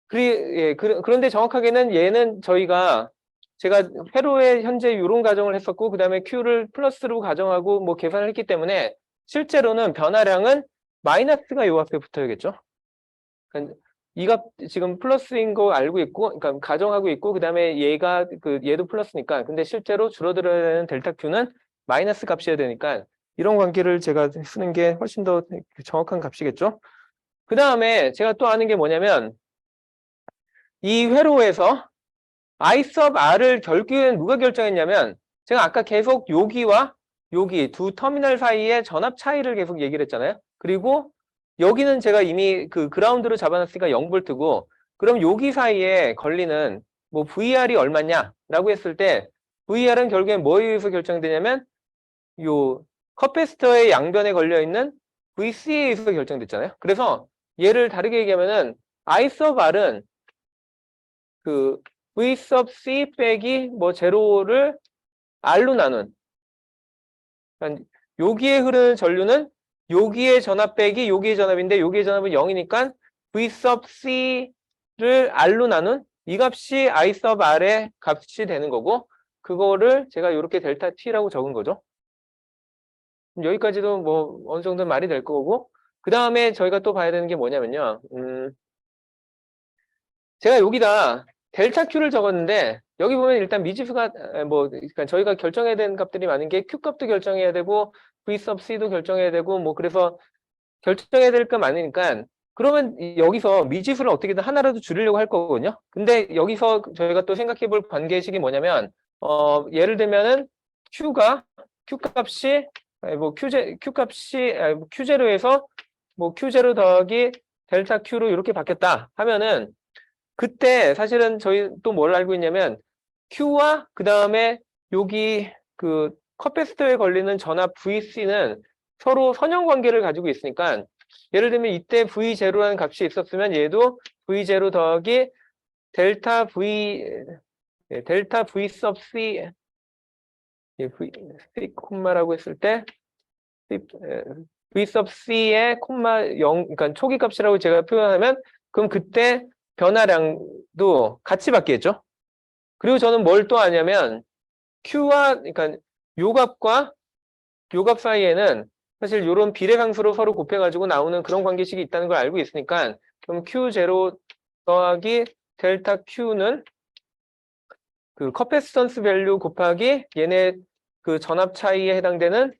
그런데 정확하게는 얘는 제가 회로에 현재 이런 가정을 했었고, 그 다음에 Q를 플러스로 가정하고 뭐 계산을 했기 때문에, 실제로는 변화량은 마이너스가 요 앞에 붙어야겠죠. 그러니까 이 값 지금 플러스인 거 알고 있고, 그러니까 가정하고 있고, 그 다음에 얘도 플러스니까, 근데 실제로 줄어들어야 되는 델타 Q는 마이너스 값이어야 되니까, 이런 관계를 제가 쓰는 게 훨씬 더 정확한 값이겠죠. 그 다음에 제가 또 아는 게 뭐냐면, 이 회로에서 I sub R을 결국엔 누가 결정했냐면, 제가 아까 계속 여기와 여기 두 터미널 사이의 전압 차이를 계속 얘기를 했잖아요. 그리고 여기는 제가 이미 그 그라운드로 잡아놨으니까 0V고, 그럼 여기 사이에 걸리는 뭐 VR이 얼마냐라고 했을 때, VR은 결국엔 뭐에 의해서 결정되냐면 요 커패시터의 양변에 걸려있는 VC에 의해서 결정됐잖아요. 그래서 얘를 다르게 얘기하면은 I sub R은 V sub C 빼기 뭐 제로를 R로 나눈, 그러니까 여기에 흐르는 전류는 여기의 전압 빼기 여기의 전압인데, 여기의 전압은 0이니까 V sub C를 R로 나눈 이 값이 I sub R의 값이 되는 거고, 그거를 제가 이렇게 델타 T라고 적은 거죠. 여기까지도 뭐 어느 정도 말이 될 거고, 그 다음에 저희가 또 봐야 되는 게 뭐냐면요. 제가 여기다 델타 Q를 적었는데, 여기 보면 일단 미지수가 그러니까 저희가 결정해야 되는 값들이 많은 게 Q 값도 결정해야 되고 V sub C도 결정해야 되고, 뭐 그래서 결정해야 될 거 많으니까, 그러면 여기서 미지수를 어떻게든 하나라도 줄이려고 할 거거든요. 근데 여기서 저희가 또 생각해 볼 관계식이 뭐냐면, 예를 들면은 Q 값이 Q 값이 Q0에서 뭐 Q0 더하기 델타 Q로 이렇게 바뀌었다 하면은, 그때 사실은 저희 또 뭘 알고 있냐면, Q와 그 다음에 여기 커패시터에 걸리는 전압 VC는 서로 선형 관계를 가지고 있으니까, 예를 들면 이때 V0라는 값이 있었으면 얘도 V0 더하기 델타 V sub C, C 콤마라고 했을 때 V sub C의 콤마 0, 그러니까 초기 값이라고 제가 표현하면, 그럼 그때 변화량도 같이 바뀌겠죠. 그리고 저는 뭘 또 아냐면, 그러니까 요 값과 요 값 사이에는 사실 이런 비례상수로 서로 곱해가지고 나오는 그런 관계식이 있다는 걸 알고 있으니까, 그럼 Q0 더하기 델타 Q는 그 커패시턴스 밸류 곱하기 얘네 그 전압 차이에 해당되는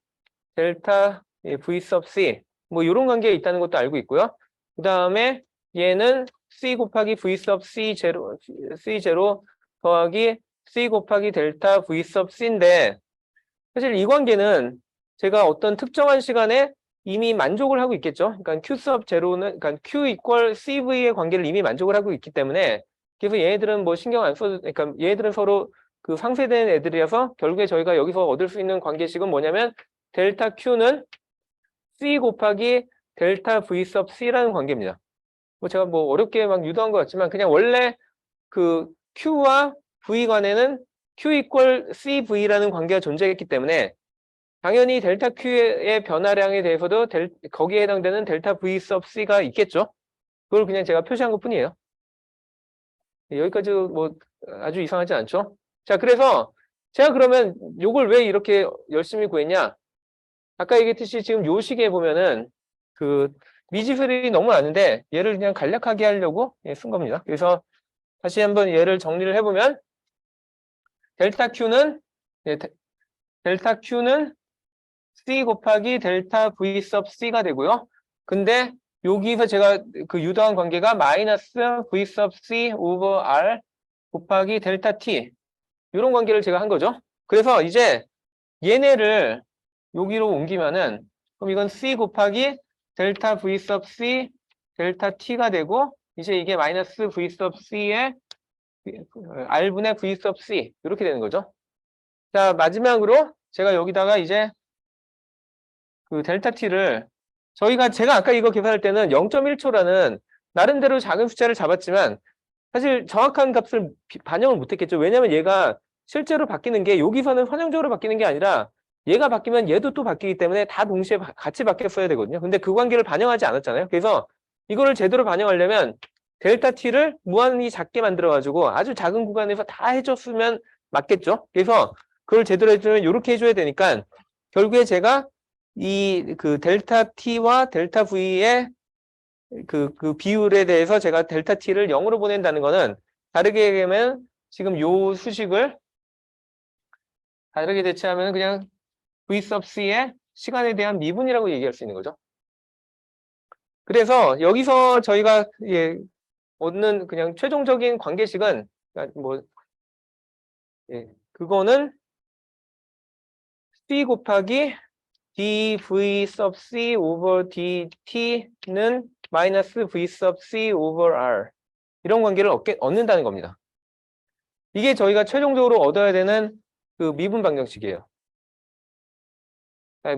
델타 V sub C, 뭐 이런 관계가 있다는 것도 알고 있고요. 그 다음에 얘는 C 곱하기 V sub C0 더하기 C 곱하기 델타 V sub C인데, 사실 이 관계는 제가 어떤 특정한 시간에 이미 만족을 하고 있겠죠. 그러니까 Q sub 제로는, 그러니까 Q equal CV의 관계를 이미 만족을 하고 있기 때문에, 그래서 얘네들은 뭐 신경 안 써도, 그러니까 얘네들은 서로 그 상쇄된 애들이라서, 결국에 저희가 여기서 얻을 수 있는 관계식은 뭐냐면, 델타 Q는 C 곱하기 델타 V sub C라는 관계입니다. 뭐 제가 뭐 어렵게 막 유도한 것 같지만 그냥 원래 그 Q와 V 간에는 Q 이퀄 CV라는 관계가 존재했기 때문에 당연히 델타 Q의 변화량에 대해서도 거기에 해당되는 델타 V sub C가 있겠죠. 그걸 그냥 제가 표시한 것 뿐이에요. 여기까지 뭐 아주 이상하지 않죠? 자, 그래서 제가 그러면 요걸 왜 이렇게 열심히 구했냐? 아까 얘기했듯이 지금 요 시기에 보면은 그 미지수들이 너무 많은데 얘를 그냥 간략하게 하려고 쓴 겁니다. 그래서 다시 한번 얘를 정리를 해보면 델타 Q는 델타 Q는 C 곱하기 델타 V sub C가 되고요. 근데 여기서 제가 그 유도한 관계가 마이너스 V sub C 오버 R 곱하기 델타 T 이런 관계를 제가 한 거죠. 그래서 이제 얘네를 여기로 옮기면은 그럼 이건 C 곱하기 델타 V sub C 델타 T가 되고 이제 이게 마이너스 V sub C의 R분의 V sub C 이렇게 되는 거죠. 자, 마지막으로 제가 여기다가 이제 그 델타 T를 제가 아까 이거 계산할 때는 0.1초라는 나름대로 작은 숫자를 잡았지만 사실 정확한 값을 반영을 못했겠죠. 왜냐하면 얘가 실제로 바뀌는 게 여기서는 선형적으로 바뀌는 게 아니라 얘가 바뀌면 얘도 또 바뀌기 때문에 다 동시에 같이 바뀌었어야 되거든요. 근데 그 관계를 반영하지 않았잖아요. 그래서 이거를 제대로 반영하려면 델타 T를 무한히 작게 만들어가지고 아주 작은 구간에서 다 해줬으면 맞겠죠. 그래서 그걸 제대로 해주면 이렇게 해줘야 되니까 결국에 제가 이 그 델타 T와 델타 V의 그 비율에 대해서 제가 델타 T를 0으로 보낸다는 거는 다르게 얘기하면 지금 요 수식을 다르게 대체하면 그냥 V sub C의 시간에 대한 미분이라고 얘기할 수 있는 거죠. 그래서 여기서 저희가 얻는 그냥 최종적인 관계식은 뭐 그거는 C 곱하기 dv sub c over dt는 마이너스 v sub c over r 이런 관계를 얻는다는 겁니다. 이게 저희가 최종적으로 얻어야 되는 그 미분 방정식이에요.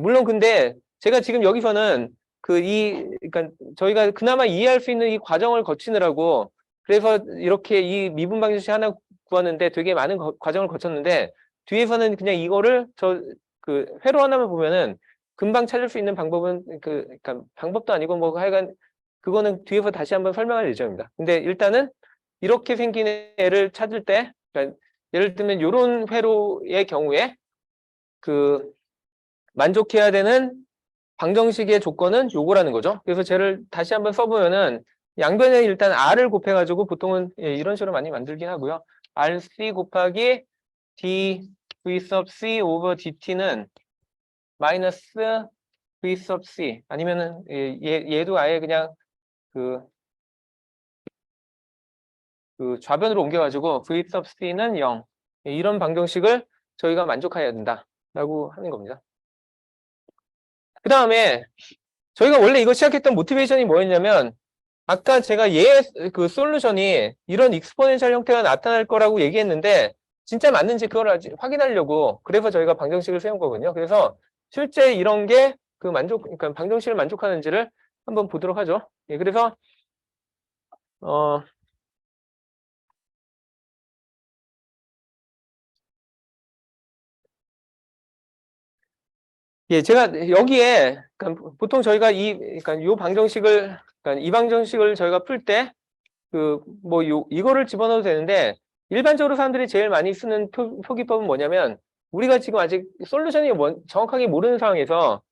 물론 근데 제가 지금 여기서는 그러니까 저희가 그나마 이해할 수 있는 이 과정을 거치느라고 그래서 이렇게 이 미분 방정식 하나 구하는데 되게 많은 과정을 거쳤는데 뒤에서는 그냥 이거를 그 회로 하나만 보면은 금방 찾을 수 있는 방법은 그러니까 방법도 아니고 뭐 하여간 그거는 뒤에서 다시 한번 설명할 예정입니다. 근데 일단은 이렇게 생긴 애를 찾을 때 그러니까 예를 들면 이런 회로의 경우에 그 만족해야 되는 방정식의 조건은 요거라는 거죠. 그래서 쟤를 다시 한번 써보면은 양변에 일단 R을 곱해가지고 보통은 이런 식으로 많이 만들긴 하고요. RC 곱하기 D V sub C over DT는 마이너스 V sub C 아니면은 얘도 아예 그냥 그 좌변으로 옮겨가지고 V sub C는 0 이런 방정식을 저희가 만족해야 된다라고 하는 겁니다. 그 다음에 저희가 원래 이거 시작했던 모티베이션이 뭐였냐면 아까 제가 그 솔루션이 이런 익스포넨셜 형태가 나타날 거라고 얘기했는데 진짜 맞는지 그걸 확인하려고 그래서 저희가 방정식을 세운 거거든요. 그래서 실제 이런 게 그러니까 방정식을 만족하는지를 한번 보도록 하죠. 그래서 제가 여기에 그러니까 보통 저희가 그러니까 그러니까 이 방정식을 저희가 풀 때 이거를 집어넣어도 되는데 일반적으로 사람들이 제일 많이 쓰는 표기법은 뭐냐면 우리가 지금 아직 솔루션이 정확하게 모르는 상황에서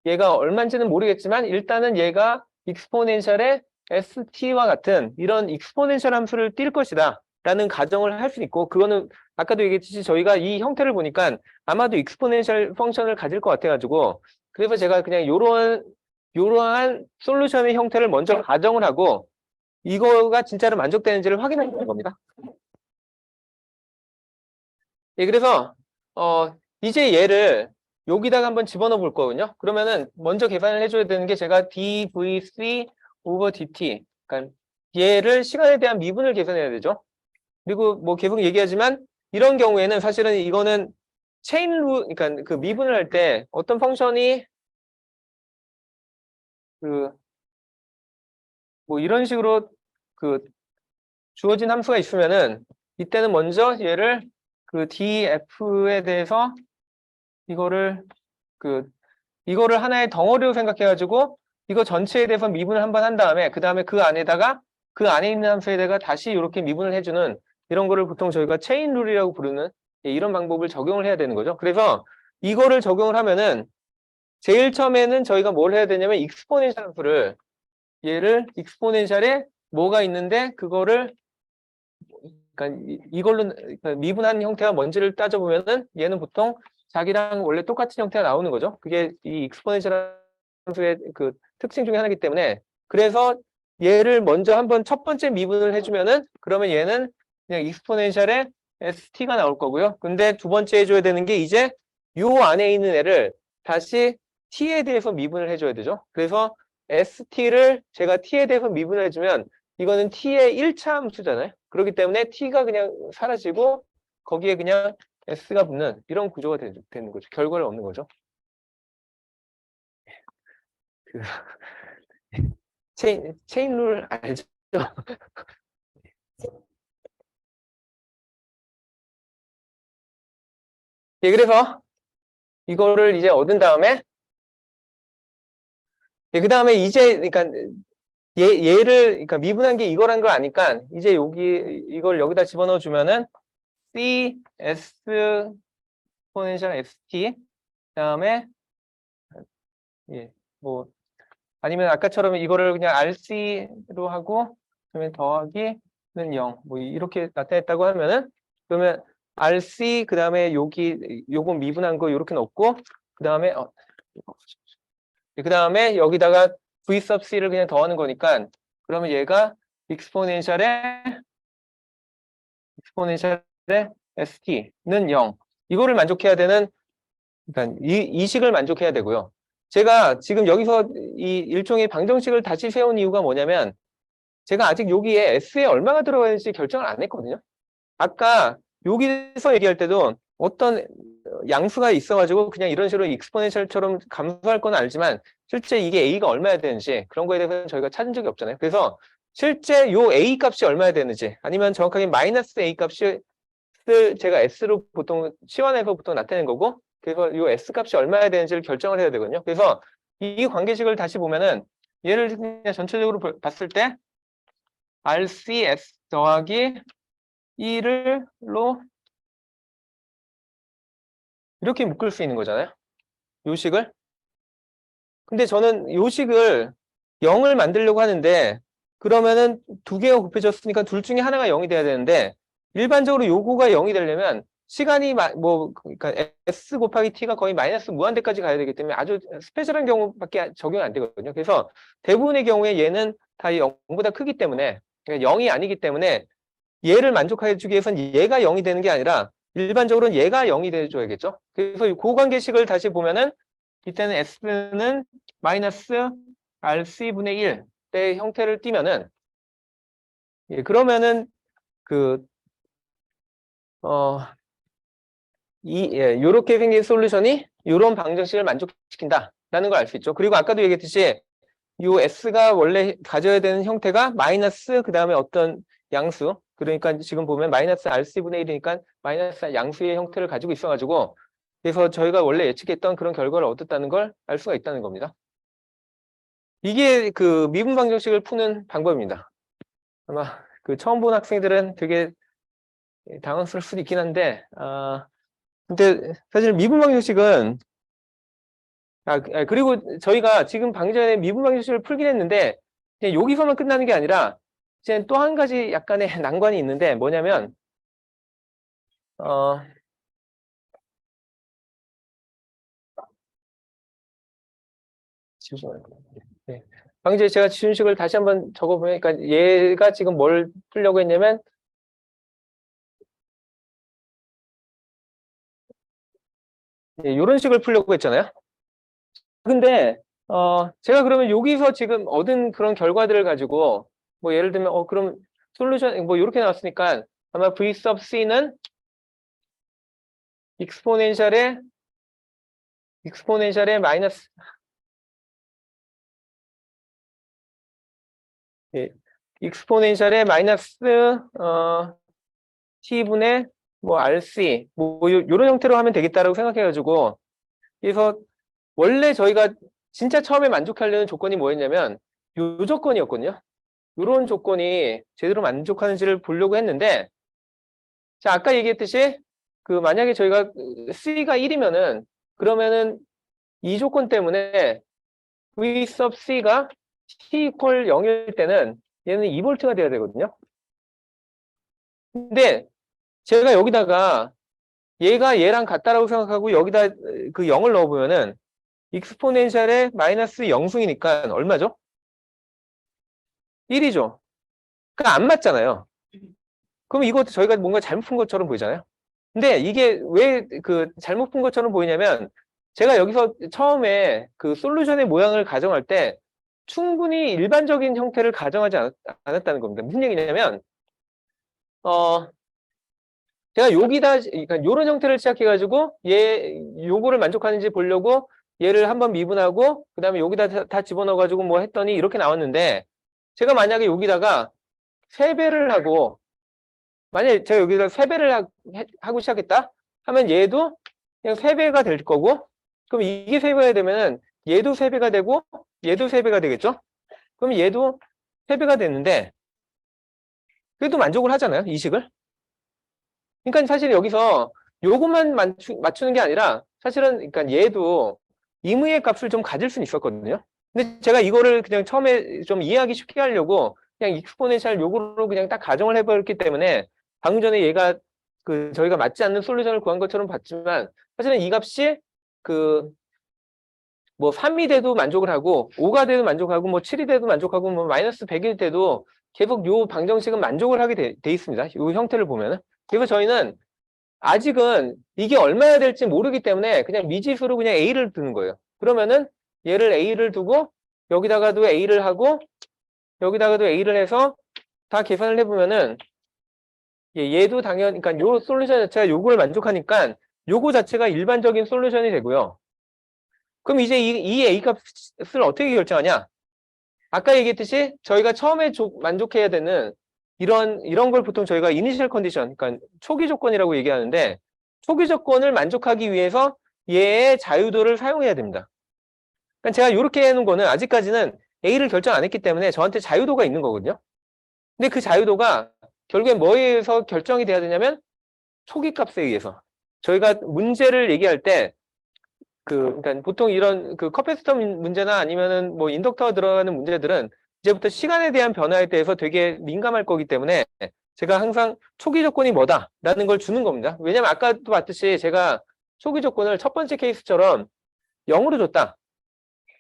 얘가 얼마인지는 모르겠지만 일단은 얘가 익스포넨셜의 ST와 같은 이런 익스포넨셜 함수를 띌 것이다 라는 가정을 할 수 있고 그거는 아까도 얘기했듯이 저희가 이 형태를 보니까 아마도 익스포넨셜 펑션을 가질 것 같아가지고 그래서 제가 그냥 요러한 솔루션의 형태를 먼저 가정을 하고 이거가 진짜로 만족되는지를 확인하는 겁니다. 그래서 이제 얘를 여기다가 한번 집어넣어 볼 거거든요. 그러면은 먼저 계산을 해줘야 되는 게 제가 dvc over dt 그러니까 얘를 시간에 대한 미분을 계산해야 되죠. 그리고 뭐 계속 얘기하지만 이런 경우에는 사실은 이거는 체인루 그러니까 그 미분을 할 때 어떤 펑션이 뭐 이런 식으로 그 주어진 함수가 있으면은 이때는 먼저 얘를 그 df에 대해서 이거를 이거를 하나의 덩어리로 생각해가지고 이거 전체에 대해서 미분을 한번 한 다음에 그 다음에 그 안에다가 그 안에 있는 함수에다가 다시 이렇게 미분을 해주는 이런 거를 보통 저희가 체인 룰이라고 부르는 이런 방법을 적용을 해야 되는 거죠. 그래서 이거를 적용을 하면은 제일 처음에는 저희가 뭘 해야 되냐면 익스포넨셜 함수를 얘를 익스포넨셜에 뭐가 있는데 그거를 그러니까 이걸로 그러니까 미분한 형태가 뭔지를 따져보면은 얘는 보통 자기랑 원래 똑같은 형태가 나오는 거죠. 그게 이 익스포넨셜 함수의 그 특징 중에 하나이기 때문에 그래서 얘를 먼저 한번 첫 번째 미분을 해주면은 그러면 얘는 그냥 익스포넨셜의 st가 나올 거고요. 근데 두 번째 해줘야 되는 게 이제 요 안에 있는 애를 다시 t에 대해서 미분을 해줘야 되죠. 그래서 st를 제가 t에 대해서 미분을 해주면 이거는 t의 1차 함수잖아요. 그렇기 때문에 t가 그냥 사라지고 거기에 그냥 s가 붙는 이런 구조가 되는 거죠. 결과를 얻는 거죠. 그 체인 룰 알죠? 예, 그래서 이거를 이제 얻은 다음에 예, 그 다음에 이제 그러니까 얘를 그러니까 미분한 게 이거란 걸 아니까 이제 여기 이걸 여기다 집어넣어 주면은 c s 포텐셜 st 그다음에 예, 뭐 아니면 아까처럼 이거를 그냥 RC로 하고 그러면 더하기는 0. 뭐 이렇게 나타냈다고 하면은 그러면 RC 그다음에 여기 요거 미분한 거 이렇게 넣고 그다음에 그다음에 여기다가 V sub C를 그냥 더하는 거니까 그러면 얘가 익스포넨셜의 ST는 0. 이거를 만족해야 되는 그러니까 이 식을 만족해야 되고요. 제가 지금 여기서 이 일종의 방정식을 다시 세운 이유가 뭐냐면 제가 아직 여기에 S에 얼마가 들어가 있는지 결정을 안 했거든요. 아까 여기서 얘기할 때도 어떤 양수가 있어가지고 그냥 이런 식으로 익스포넨셜처럼 감소할 건 알지만 실제 이게 A가 얼마야 되는지 그런 거에 대해서는 저희가 찾은 적이 없잖아요. 그래서 실제 요 A 값이 얼마야 되는지 아니면 정확하게 마이너스 A 값을 제가 S로 보통 치환해서 보통 나타내는 거고 그래서 요 S 값이 얼마야 되는지를 결정을 해야 되거든요. 그래서 이 관계식을 다시 보면은 얘를 그냥 전체적으로 봤을 때 RCS 더하기 1로 이렇게 묶을 수 있는 거잖아요. 요 식을. 근데 저는 요 식을 0을 만들려고 하는데 그러면은 두 개가 곱해졌으니까 둘 중에 하나가 0이 돼야 되는데 일반적으로 요거가 0이 되려면 시간이 뭐 그러니까 S 곱하기 T가 거의 마이너스 무한대까지 가야 되기 때문에 아주 스페셜한 경우밖에 적용이 안 되거든요. 그래서 대부분의 경우에 얘는 다 0보다 크기 때문에 그러니까 0이 아니기 때문에 얘를 만족해 주기 위해서는 얘가 0이 되는 게 아니라 일반적으로는 얘가 0이 돼줘야겠죠. 그래서 이 고관계식을 다시 보면은 이때는 S는 마이너스 RC분의 1의 형태를 띠면은 예, 그러면은 그 요렇게 생긴 솔루션이 요런 방정식을 만족시킨다라는 걸 알 수 있죠. 그리고 아까도 얘기했듯이 요 S가 원래 가져야 되는 형태가 마이너스 그 다음에 어떤 양수 그러니까 지금 보면 마이너스 RC분의 1이니까 마이너스 양수의 형태를 가지고 있어가지고 그래서 저희가 원래 예측했던 그런 결과를 얻었다는 걸 알 수가 있다는 겁니다. 이게 그 미분 방정식을 푸는 방법입니다. 아마 그 처음 본 학생들은 되게 당황스러울 수도 있긴 한데 근데 사실 미분 방정식은 그리고 저희가 지금 방금 전에 미분 방정식을 풀긴 했는데 그냥 여기서만 끝나는 게 아니라 이제 또 한 가지 약간의 난관이 있는데 뭐냐면 어 네. 방금 전에 제가 지준식을 다시 한번 적어보면 그러니까 얘가 지금 뭘 풀려고 했냐면 이런 식을 풀려고 했잖아요. 근데 제가 그러면 여기서 지금 얻은 그런 결과들을 가지고 뭐 예를 들면 그럼 솔루션 뭐 이렇게 나왔으니까 아마 V sub C는 익스포넨셜의 마이너스 예, 익스포넨셜의 마이너스 t분의 뭐 rc 뭐 요런 형태로 하면 되겠다라고 생각해가지고 그래서 원래 저희가 진짜 처음에 만족하려는 조건이 뭐였냐면 요 조건이었거든요. 요런 조건이 제대로 만족하는지를 보려고 했는데 자 아까 얘기했듯이 그 만약에 저희가 c가 1이면은 그러면은 이 조건 때문에 v sub c가 t equal 0일 때는 얘는 2V가 돼야 되거든요. 근데 제가 여기다가 얘가 얘랑 같다라고 생각하고 여기다 그 0을 넣어보면은 익스포넨셜의 마이너스 0승이니까 얼마죠? 1이죠. 그러니까 안 맞잖아요. 그럼 이것도 저희가 뭔가 잘못 푼 것처럼 보이잖아요. 근데 이게 왜 그 잘못 푼 것처럼 보이냐면 제가 여기서 처음에 그 솔루션의 모양을 가정할 때 충분히 일반적인 형태를 가정하지 않았다는 겁니다. 무슨 얘기냐면 어 제가 여기다 그러니까 요런 형태를 시작해가지고 얘 요거를 만족하는지 보려고 얘를 한번 미분하고 그다음에 여기다 다 집어넣어가지고 뭐 했더니 이렇게 나왔는데 제가 만약에 여기다가 3배를 하고 만약에 제가 여기다 3배를 하고 시작했다 하면 얘도 그냥 3배가 될 거고 그럼 이게 3배가 되면은 얘도 3배가 되고 얘도 3배가 되겠죠? 그럼 얘도 3배가 됐는데 그래도 만족을 하잖아요, 이 식을. 그러니까 사실 여기서 요것만 맞추는 게 아니라 사실은 그러니까 얘도 임의의 값을 좀 가질 수는 있었거든요. 근데 제가 이거를 그냥 처음에 좀 이해하기 쉽게 하려고 그냥 익스포넨셜 요거로 그냥 딱 가정을 해버렸기 때문에 방금 전에 얘가 그 저희가 맞지 않는 솔루션을 구한 것처럼 봤지만 사실은 이 값이 그 뭐 3이 돼도 만족을 하고 5가 돼도 만족하고 뭐 7이 돼도 만족하고 뭐 마이너스 100일 때도 계속 요 방정식은 만족을 하게 돼 있습니다. 요 형태를 보면은. 그래서 저희는 아직은 이게 얼마나 될지 모르기 때문에 그냥 미지수로 그냥 A를 두는 거예요. 그러면은 얘를 A를 두고 여기다가도 A를 하고 여기다가도 A를 해서 다 계산을 해보면은 얘도 당연히 그러니까 요 솔루션 자체가 요걸 만족하니까 요거 자체가 일반적인 솔루션이 되고요. 그럼 이제 이 A 값을 어떻게 결정하냐? 아까 얘기했듯이 저희가 처음에 만족해야 되는 이런 걸 보통 저희가 이니셜 컨디션, 그러니까 초기 조건이라고 얘기하는데 초기 조건을 만족하기 위해서 얘의 자유도를 사용해야 됩니다. 그러니까 제가 이렇게 해놓은 거는 아직까지는 A를 결정 안 했기 때문에 저한테 자유도가 있는 거거든요. 근데 그 자유도가 결국엔 뭐에 의해서 결정이 돼야 되냐면 초기 값에 의해서. 저희가 문제를 얘기할 때 그러니까 보통 이런 그 커패시터 문제나 아니면은 뭐 인덕터가 들어가는 문제들은 이제부터 시간에 대한 변화에 대해서 되게 민감할 거기 때문에 제가 항상 초기 조건이 뭐다라는 걸 주는 겁니다. 왜냐면 아까도 봤듯이 제가 초기 조건을 첫 번째 케이스처럼 0으로 줬다.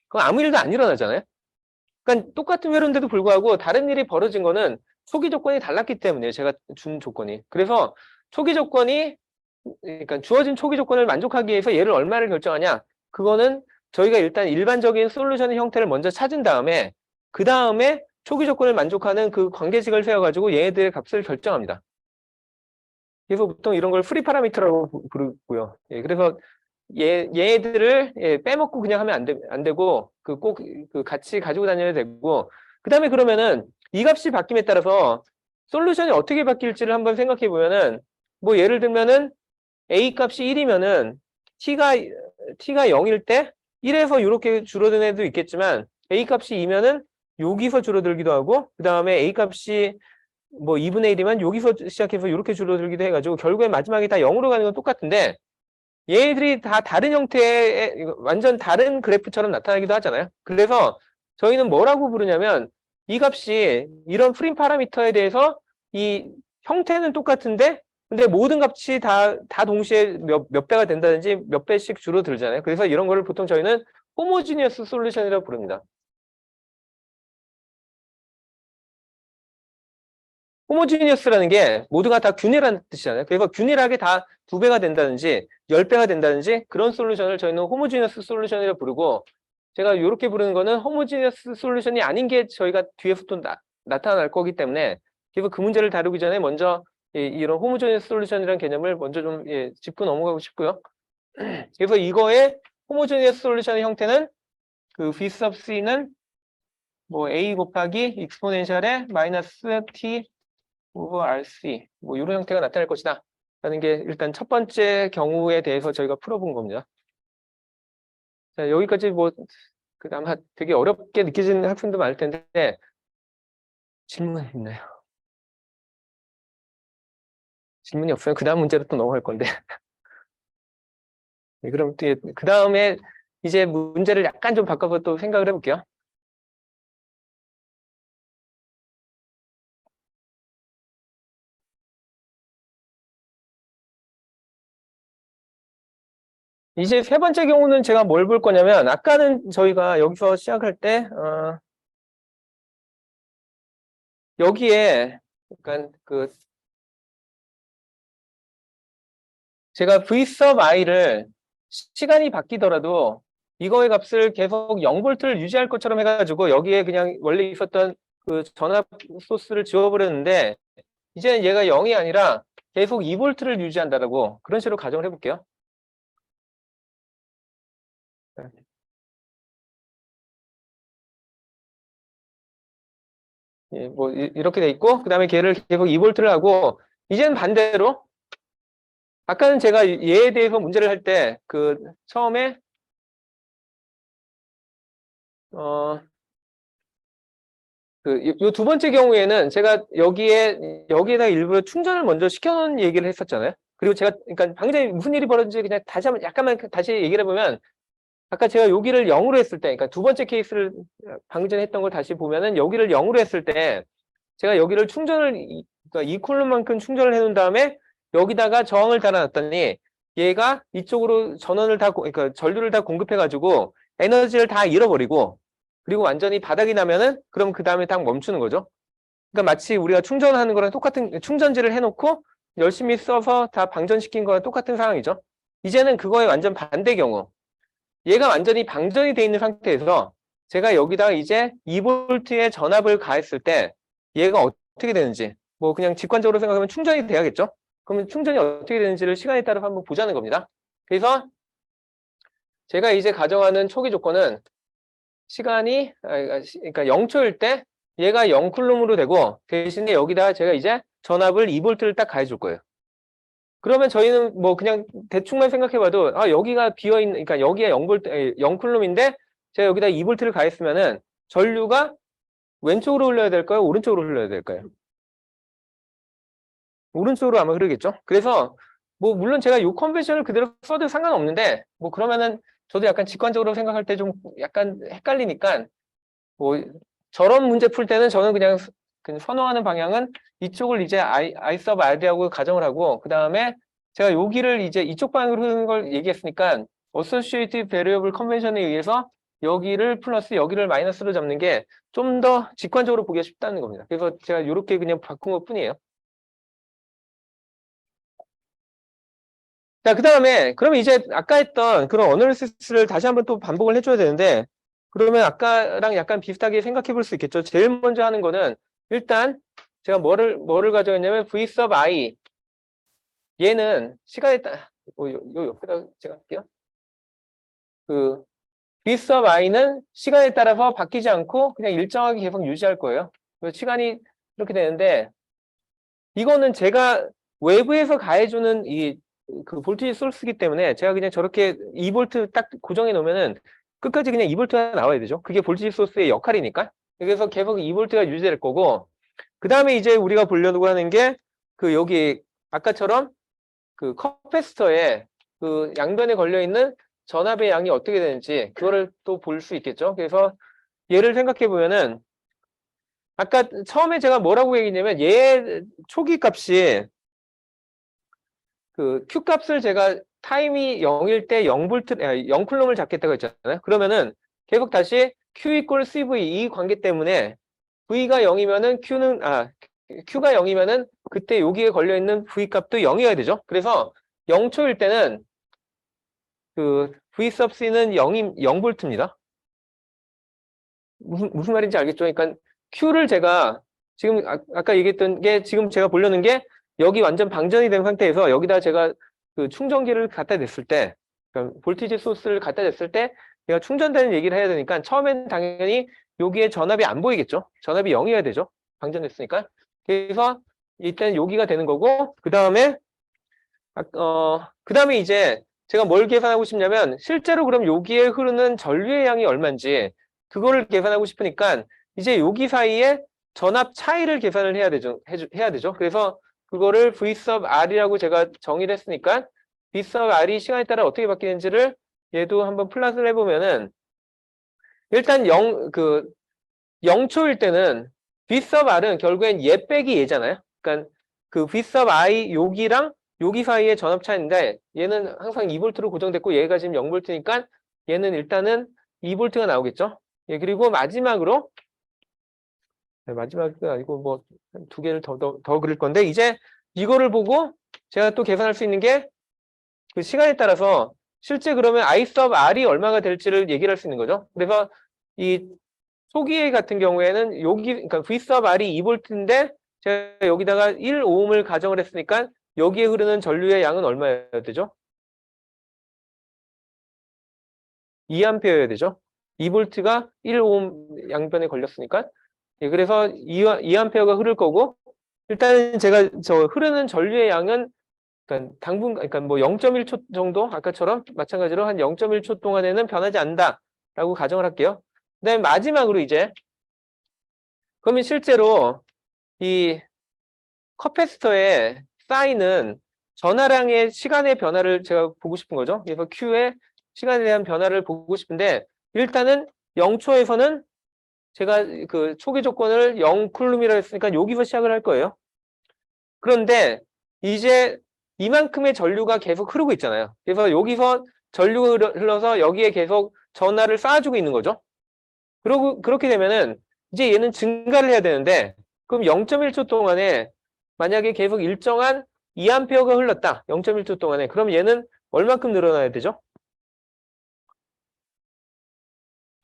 그럼 아무 일도 안 일어나잖아요. 그러니까 똑같은 회로인데도 불구하고 다른 일이 벌어진 거는 초기 조건이 달랐기 때문에 제가 준 조건이. 그래서 초기 조건이 그러니까 주어진 초기 조건을 만족하기 위해서 얘를 얼마를 결정하냐? 그거는 저희가 일단 일반적인 솔루션의 형태를 먼저 찾은 다음에 그 다음에 초기 조건을 만족하는 그 관계식을 세워가지고 얘네들의 값을 결정합니다. 그래서 보통 이런 걸 프리 파라미터라고 부르고요. 예, 그래서 얘네들을 빼먹고 그냥 하면 안 되고 그 꼭 그 같이 가지고 다녀야 되고 그 다음에 그러면은 이 값이 바뀜에 따라서 솔루션이 어떻게 바뀔지를 한번 생각해 보면은 뭐 예를 들면은 A 값이 1이면은 t가 0일 때 1에서 이렇게 줄어든 애도 있겠지만 A 값이 2면은 여기서 줄어들기도 하고 그 다음에 A 값이 뭐 2분의 1이면 여기서 시작해서 이렇게 줄어들기도 해가지고 결국에 마지막에 다 0으로 가는 건 똑같은데 얘들이 다 다른 형태의 완전 다른 그래프처럼 나타나기도 하잖아요. 그래서 저희는 뭐라고 부르냐면 이 값이 이런 프림 파라미터에 대해서 이 형태는 똑같은데 근데 모든 값이 다 동시에 몇 배가 된다든지 몇 배씩 줄어들잖아요. 그래서 이런 거를 보통 저희는 호모지니어스 솔루션이라고 부릅니다. 호모지니어스라는 게 모두가 다 균일한 뜻이잖아요. 그래서 균일하게 다 2배가 된다든지 10배가 된다든지 그런 솔루션을 저희는 호모지니어스 솔루션이라고 부르고 제가 이렇게 부르는 거는 호모지니어스 솔루션이 아닌 게 저희가 뒤에서 또 나타날 거기 때문에 그래서 그 문제를 다루기 전에 먼저 이런 호모지니어스 솔루션이라는 개념을 먼저 좀 짚고 넘어가고 싶고요. 그래서 이거의 호모지니어스 솔루션의 형태는 그 V sub C는 뭐 A 곱하기 익스포넨셜의 마이너스 T 오버 RC 뭐 이런 형태가 나타날 것이다 라는 게 일단 첫 번째 경우에 대해서 저희가 풀어본 겁니다. 자, 여기까지 뭐 아마 되게 어렵게 느껴지는 학생도 많을 텐데 질문 있나요? 질문이 없으면 그 다음 문제로 또 넘어갈 건데 네, 그럼 그 다음에 이제 문제를 약간 좀 바꿔서 또 생각을 해볼게요. 이제 세 번째 경우는 제가 뭘 볼 거냐면 아까는 저희가 여기서 시작할 때 여기에 그러니까 제가 v sub i를 시간이 바뀌더라도 이거의 값을 계속 0V를 유지할 것처럼 해가지고 여기에 그냥 원래 있었던 그 전압 소스를 지워버렸는데 이제는 얘가 0이 아니라 계속 2V를 유지한다라고 그런 식으로 가정을 해볼게요. 예, 뭐 이렇게 돼 있고 그 다음에 걔를 계속 2V를 하고 이제는 반대로 아까는 제가 얘에 대해서 문제를 할 때 처음에 요 두 번째 경우에는 제가 여기에다 일부러 충전을 먼저 시켜놓은 얘기를 했었잖아요. 그리고 제가, 그러니까 방금 전에 무슨 일이 벌어진지 그냥 다시 한번 약간만 다시 얘기를 해보면, 아까 제가 여기를 0으로 했을 때, 그러니까 두 번째 케이스를 방금 전에 했던 걸 다시 보면은 여기를 0으로 했을 때, 제가 여기를 그러니까 이 콜럼만큼 충전을 해놓은 다음에 여기다가 저항을 달아놨더니 얘가 이쪽으로 그러니까 전류를 다 공급해가지고 에너지를 다 잃어버리고 그리고 완전히 바닥이 나면은 그럼 그 다음에 딱 멈추는 거죠. 그러니까 마치 우리가 충전하는 거랑 똑같은 충전지를 해놓고 열심히 써서 다 방전시킨 거랑 똑같은 상황이죠. 이제는 그거의 완전 반대 경우. 얘가 완전히 방전이 돼 있는 상태에서 제가 여기다가 이제 2V의 전압을 가했을 때 얘가 어떻게 되는지 뭐 그냥 직관적으로 생각하면 충전이 돼야겠죠. 그러면 충전이 어떻게 되는지를 시간에 따라 한번 보자는 겁니다. 그래서 제가 이제 가정하는 초기 조건은 시간이 그러니까 0초일 때 얘가 0쿨롬으로 되고 대신에 여기다가 제가 이제 전압을 2V를 딱 가해줄 거예요. 그러면 저희는 뭐 그냥 대충만 생각해봐도 여기가 비어있는 그러니까 여기에 0쿨롬인데 제가 여기다 2V를 가했으면은 전류가 왼쪽으로 흘러야 될까요? 오른쪽으로 흘러야 될까요? 오른쪽으로 아마 흐르겠죠. 그래서 뭐 물론 제가 이 컨벤션을 그대로 써도 상관없는데 뭐 그러면은 저도 약간 직관적으로 생각할 때 좀 약간 헷갈리니까 뭐 저런 문제 풀 때는 저는 그냥 선호하는 방향은 이쪽을 이제 I sub R이라고 가정을 하고 그 다음에 제가 여기를 이제 이쪽 방향으로 흐르는 걸 얘기했으니까 Associative Variable Convention에 의해서 여기를 플러스 여기를 마이너스로 잡는 게 좀 더 직관적으로 보기가 쉽다는 겁니다. 그래서 제가 이렇게 그냥 바꾼 것 뿐이에요. 자, 그 다음에, 그러면 이제 아까 했던 그런 어널리시스를 다시 한번 또 반복을 해줘야 되는데, 그러면 아까랑 약간 비슷하게 생각해 볼 수 있겠죠. 제일 먼저 하는 거는, 일단, 제가 뭐를 가져왔냐면, V sub I. 얘는 시간에 따라, 요 옆에다 제가 할게요. V sub I는 시간에 따라서 바뀌지 않고 그냥 일정하게 계속 유지할 거예요. 그래서 시간이 이렇게 되는데, 이거는 제가 외부에서 가해주는 볼티지 소스이기 때문에 제가 그냥 저렇게 2V 딱 고정해 놓으면은 끝까지 그냥 2V가 나와야 되죠. 그게 볼티지 소스의 역할이니까. 그래서 계속 2V가 유지될 거고, 그 다음에 이제 우리가 보려고 하는 게 여기 아까처럼 커패시터에 양변에 걸려 있는 전압의 양이 어떻게 되는지 그거를 또 볼 수 있겠죠. 그래서 얘를 생각해 보면은 아까 처음에 제가 뭐라고 얘기했냐면 얘 초기 값이 Q 값을 제가 타임이 0일 때 0쿨럼을 잡겠다고 했잖아요. 그러면은 계속 다시 Q 이퀄 CV 이 관계 때문에 V가 0이면은 Q가 0이면은 그때 여기에 걸려 있는 V 값도 0이어야 되죠. 그래서 0초일 때는 V sub C는 0V입니다. 무슨 말인지 알겠죠? 그러니까 Q를 제가 지금 아까 얘기했던 게 지금 제가 보려는 게 여기 완전 방전이 된 상태에서 여기다 제가 충전기를 갖다 댔을 때 그러니까 볼티지 소스를 갖다 댔을 때 얘가 충전되는 얘기를 해야 되니까 처음엔 당연히 여기에 전압이 안 보이겠죠? 전압이 0이어야 되죠? 방전됐으니까. 그래서 일단 여기가 되는 거고, 그 다음에 이제 제가 뭘 계산하고 싶냐면, 실제로 그럼 여기에 흐르는 전류의 양이 얼마인지, 그거를 계산하고 싶으니까, 이제 여기 사이에 전압 차이를 계산을 해야 되죠. 해야 되죠. 그래서 그거를 V sub R이라고 제가 정의를 했으니까, V sub R이 시간에 따라 어떻게 바뀌는지를 얘도 한번 플롯을 해보면은, 일단 0초일 때는 V sub R은 결국엔 얘 빼기 얘잖아요. 그러니까 그 V sub I 여기랑 여기 사이의 전압 차이인데 얘는 항상 2V로 고정됐고 얘가 지금 0V니까 얘는 일단은 2V가 나오겠죠. 예, 그리고 마지막으로 마지막은 아니고 뭐 두 개를 더 그릴 건데 이제 이거를 보고 제가 또 계산할 수 있는 게 그 시간에 따라서 실제 그러면 I sub R이 얼마가 될지를 얘기를 할 수 있는 거죠. 그래서 이 초기에 같은 경우에는 여기 그러니까 V sub R이 2V인데 제가 여기다가 1ohm을 가정을 했으니까 여기에 흐르는 전류의 양은 얼마여야 되죠? 2A여야 되죠. 2V가 1ohm 양변에 걸렸으니까. 예, 그래서 2A가 흐를 거고 일단은 제가 저 흐르는 전류의 양은 그러니까 그러니까 뭐 0.1초 정도 아까처럼 마찬가지로 한 0.1초 동안에는 변하지 않는다라고 가정을 할게요. 그다음에 마지막으로 이제 그러면 실제로 이 커패시터에 쌓이는 전하량의 시간의 변화를 제가 보고 싶은 거죠. 그래서 Q의 시간에 대한 변화를 보고 싶은데 일단은 0초에서는 제가 그 초기 조건을 0쿨룸이라고 했으니까 여기서 시작을 할 거예요. 그런데 이제 이만큼의 전류가 계속 흐르고 있잖아요. 그래서 여기서 전류가 흘러서 여기에 계속 전하를 쌓아주고 있는 거죠. 그렇게 되면은 이제 얘는 증가를 해야 되는데 그럼 0.1초 동안에 만약에 계속 일정한 2A가 흘렀다. 0.1초 동안에. 그럼 얘는 얼만큼 늘어나야 되죠?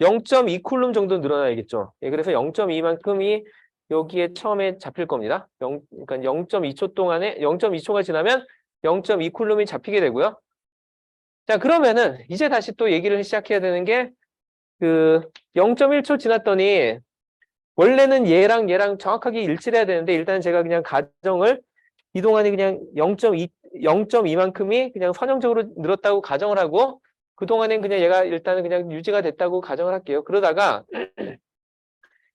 0.2쿨룸 정도 늘어나야겠죠. 예, 그래서 0.2만큼이 여기에 처음에 잡힐 겁니다. 그러니까 0.2초 동안에 0.2초가 지나면 0.2쿨룸이 잡히게 되고요. 자, 그러면은 이제 다시 또 얘기를 시작해야 되는 게 그 0.1초 지났더니 원래는 얘랑 정확하게 일치를 해야 되는데 일단 제가 그냥 가정을 이동안이 그냥 0.2만큼이 그냥 선형적으로 늘었다고 가정을 하고 그동안엔 그냥 얘가 일단은 그냥 유지가 됐다고 가정을 할게요. 그러다가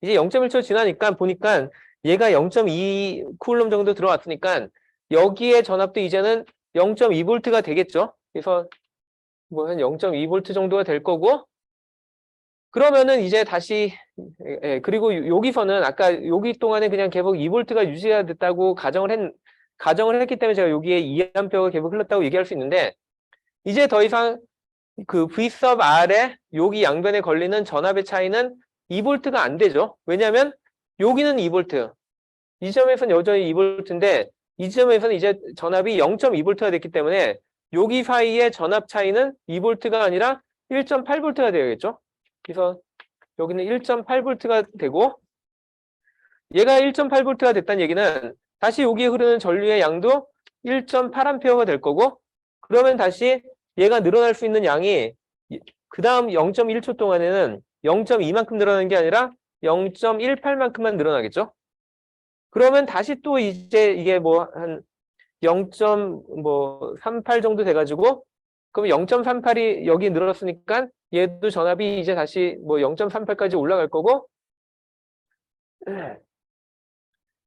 이제 0.1초 지나니까 보니까 얘가 0.2 쿨럼 정도 들어왔으니까 여기에 전압도 이제는 0.2V가 되겠죠. 그래서 뭐 한 0.2V 정도가 될 거고 그러면은 이제 다시 그리고 여기서는 아까 여기 동안에 그냥 계속 2V가 유지가 됐다고 가정을 했기 때문에 제가 여기에 2A가 계속 흘렀다고 얘기할 수 있는데 이제 더 이상 그 V sub R에 여기 양변에 걸리는 전압의 차이는 2V가 안 되죠. 왜냐하면 여기는 2V, 이 점에서는 여전히 2V인데 이 점에서는 이제 전압이 0.2V가 됐기 때문에 여기 사이의 전압 차이는 2V가 아니라 1.8V가 되겠죠. 그래서 여기는 1.8V가 되고 얘가 1.8V가 됐다는 얘기는 다시 여기에 흐르는 전류의 양도 1.8A가 될 거고 그러면 다시 얘가 늘어날 수 있는 양이 그 다음 0.1초 동안에는 0.2만큼 늘어나는 게 아니라 0.18만큼만 늘어나겠죠. 그러면 다시 또 이제 이게 뭐 한 0.38 정도 돼가지고 그럼 0.38이 여기 늘었으니까 얘도 전압이 이제 다시 뭐 0.38까지 올라갈 거고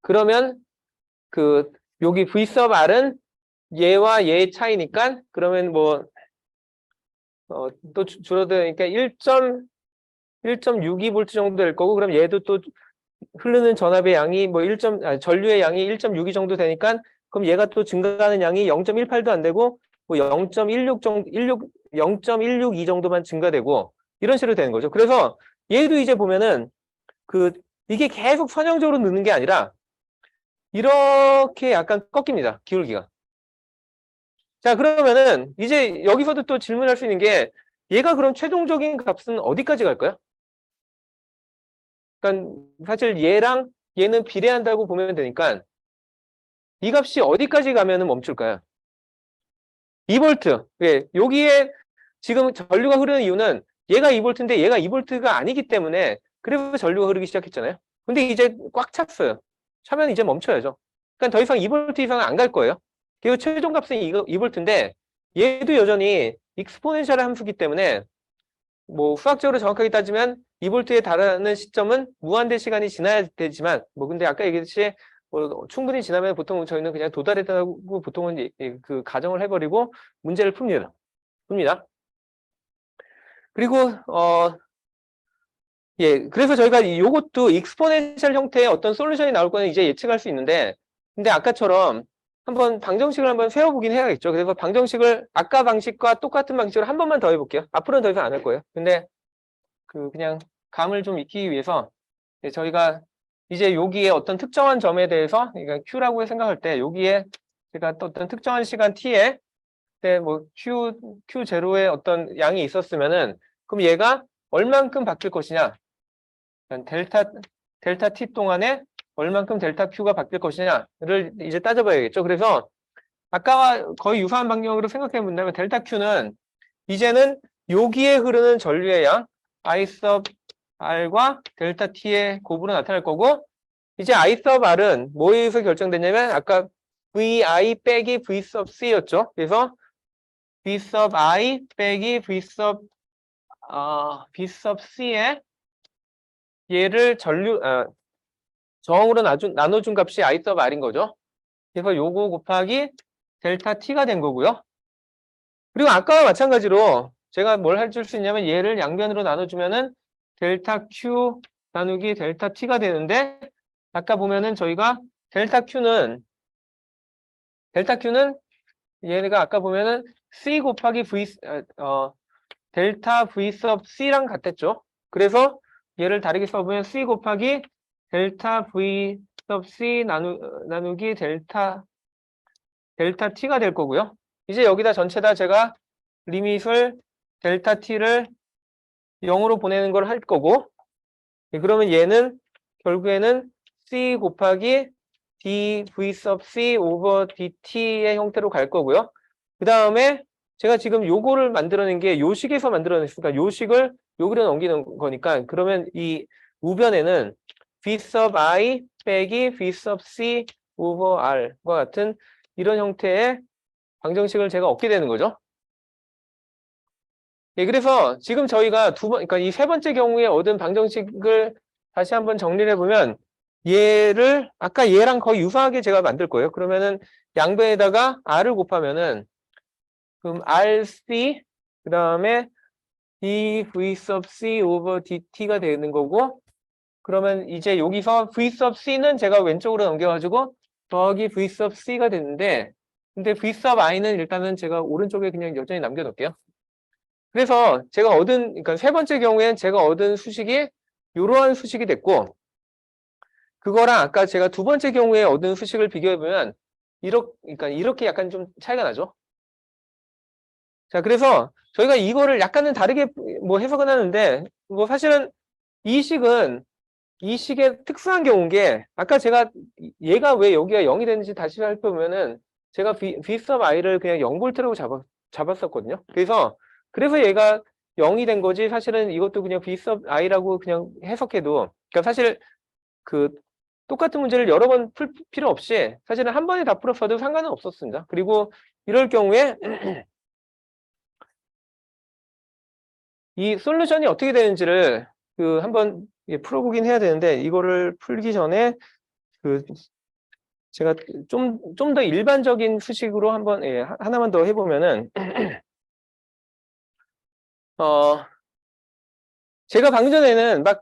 그러면 그 여기 V sub R은 얘와 얘의 차이니까 그러면 뭐 또 줄어드니까 1.62V 정도 될 거고 그럼 얘도 또 흐르는 전압의 양이 뭐 전류의 양이 1.62 정도 되니까 그럼 얘가 또 증가하는 양이 0.18도 안 되고 뭐 0.16 정도 0.162 정도만 증가되고 이런 식으로 되는 거죠. 그래서 얘도 이제 보면은 그 이게 계속 선형적으로 느는 게 아니라 이렇게 약간 꺾입니다. 기울기가. 자, 그러면은 이제 여기서도 또 질문할 수 있는 게 얘가 그럼 최종적인 값은 어디까지 갈까요? 그러니까 사실 얘랑 얘는 비례한다고 보면 되니까 이 값이 어디까지 가면은 멈출까요? 2V. 예, 여기에 지금 전류가 흐르는 이유는 얘가 2V인데 얘가 2V가 아니기 때문에 그래서 전류가 흐르기 시작했잖아요. 근데 이제 꽉 찼어요. 차면 이제 멈춰야죠. 그러니까 더 이상 2V 이상은 안 갈 거예요. 그리고 최종 값은 2V인데 얘도 여전히 익스포넨셜 함수기 때문에 뭐 수학적으로 정확하게 따지면 2V에 달하는 시점은 무한대 시간이 지나야 되지만 뭐 근데 아까 얘기했듯이 뭐 충분히 지나면 보통 저희는 그냥 도달했다고 보통은 그 가정을 해버리고 문제를 풉니다. 그리고 예, 그래서 저희가 요것도 익스포넨셜 형태의 어떤 솔루션이 나올 거는 이제 예측할 수 있는데, 근데 아까처럼 한번 방정식을 한번 세워보긴 해야겠죠. 그래서 방정식을 아까 방식과 똑같은 방식으로 한 번만 더 해볼게요. 앞으로는 더 이상 안 할 거예요. 근데 그냥 감을 좀 익히기 위해서 저희가 이제 여기에 어떤 특정한 점에 대해서 그러니까 Q라고 생각할 때 여기에 제가 또 어떤 특정한 시간 T에 뭐 Q0의 어떤 양이 있었으면은 그럼 얘가 얼만큼 바뀔 것이냐? 델타 T 동안에 얼만큼 델타 Q가 바뀔 것이냐를 이제 따져봐야겠죠. 그래서 아까와 거의 유사한 방향으로 생각해 본다면 델타 Q는 이제는 여기에 흐르는 전류의 양 I sub R과 델타 T의 곱으로 나타날 거고 이제 I sub R은 뭐에 의해서 결정됐냐면 아까 VI 빼기 V sub C였죠. 그래서 V sub I 빼기 V sub C에 얘를 저항으로 나눠준 값이 I sub R인 거죠. 그래서 요거 곱하기 델타 T가 된 거고요. 그리고 아까와 마찬가지로 제가 뭘 해줄 수 있냐면 얘를 양변으로 나눠주면은 델타 Q 나누기 델타 T가 되는데 아까 보면은 저희가 델타 Q는 얘가 아까 보면은 C 곱하기 델타 V sub C랑 같았죠. 그래서 얘를 다르게 써보면 C 곱하기 델타 V sub C 나누기 델타 T가 될 거고요. 이제 여기다 전체 다 제가 리밋을 델타 T를 0으로 보내는 걸 할 거고 그러면 얘는 결국에는 C 곱하기 dv sub C 오버 dt의 형태로 갈 거고요. 그 다음에 제가 지금 요거를 만들어낸 게 요식에서 만들어냈으니까 요식을 여기로 넘기는 거니까 그러면 이 우변에는 v sub I 빼기 v sub C 오버 R과 같은 이런 형태의 방정식을 제가 얻게 되는 거죠. 예, 그래서 지금 저희가 그러니까 이 세 번째 경우에 얻은 방정식을 다시 한번 정리를 해보면 얘를 아까 얘랑 거의 유사하게 제가 만들 거예요. 그러면은 양변에다가 R을 곱하면은 그럼 RC 그 다음에 dv sub C over dt가 되는 거고 그러면 이제 여기서 v sub C는 제가 왼쪽으로 넘겨가지고 더하기 v sub C가 되는데 근데 v sub I는 일단은 제가 오른쪽에 그냥 여전히 남겨놓을게요. 그래서 제가 그러니까 세 번째 경우에는 제가 얻은 수식이 이러한 수식이 됐고 그거랑 아까 제가 두 번째 경우에 얻은 수식을 비교해보면 그러니까 이렇게 약간 좀 차이가 나죠. 자, 그래서 저희가 이거를 약간은 다르게 뭐 해석은 하는데 뭐 사실은 이 식의 특수한 경우인 게 아까 제가 얘가 왜 여기가 0이 되는지 다시 살펴보면은 제가 V sub I를 그냥 0V라고 잡았었거든요. 그래서 얘가 0이 된 거지 사실은 이것도 그냥 V sub I라고 그냥 해석해도 그러니까 사실 그 똑같은 문제를 여러 번 풀 필요 없이 사실은 한 번에 다 풀었어도 상관은 없었습니다. 그리고 이럴 경우에 이 솔루션이 어떻게 되는지를 한번 풀어보긴 해야 되는데 이거를 풀기 전에 제가 좀 더 일반적인 수식으로 한번 하나만 더 해보면은 제가 방금 전에는 막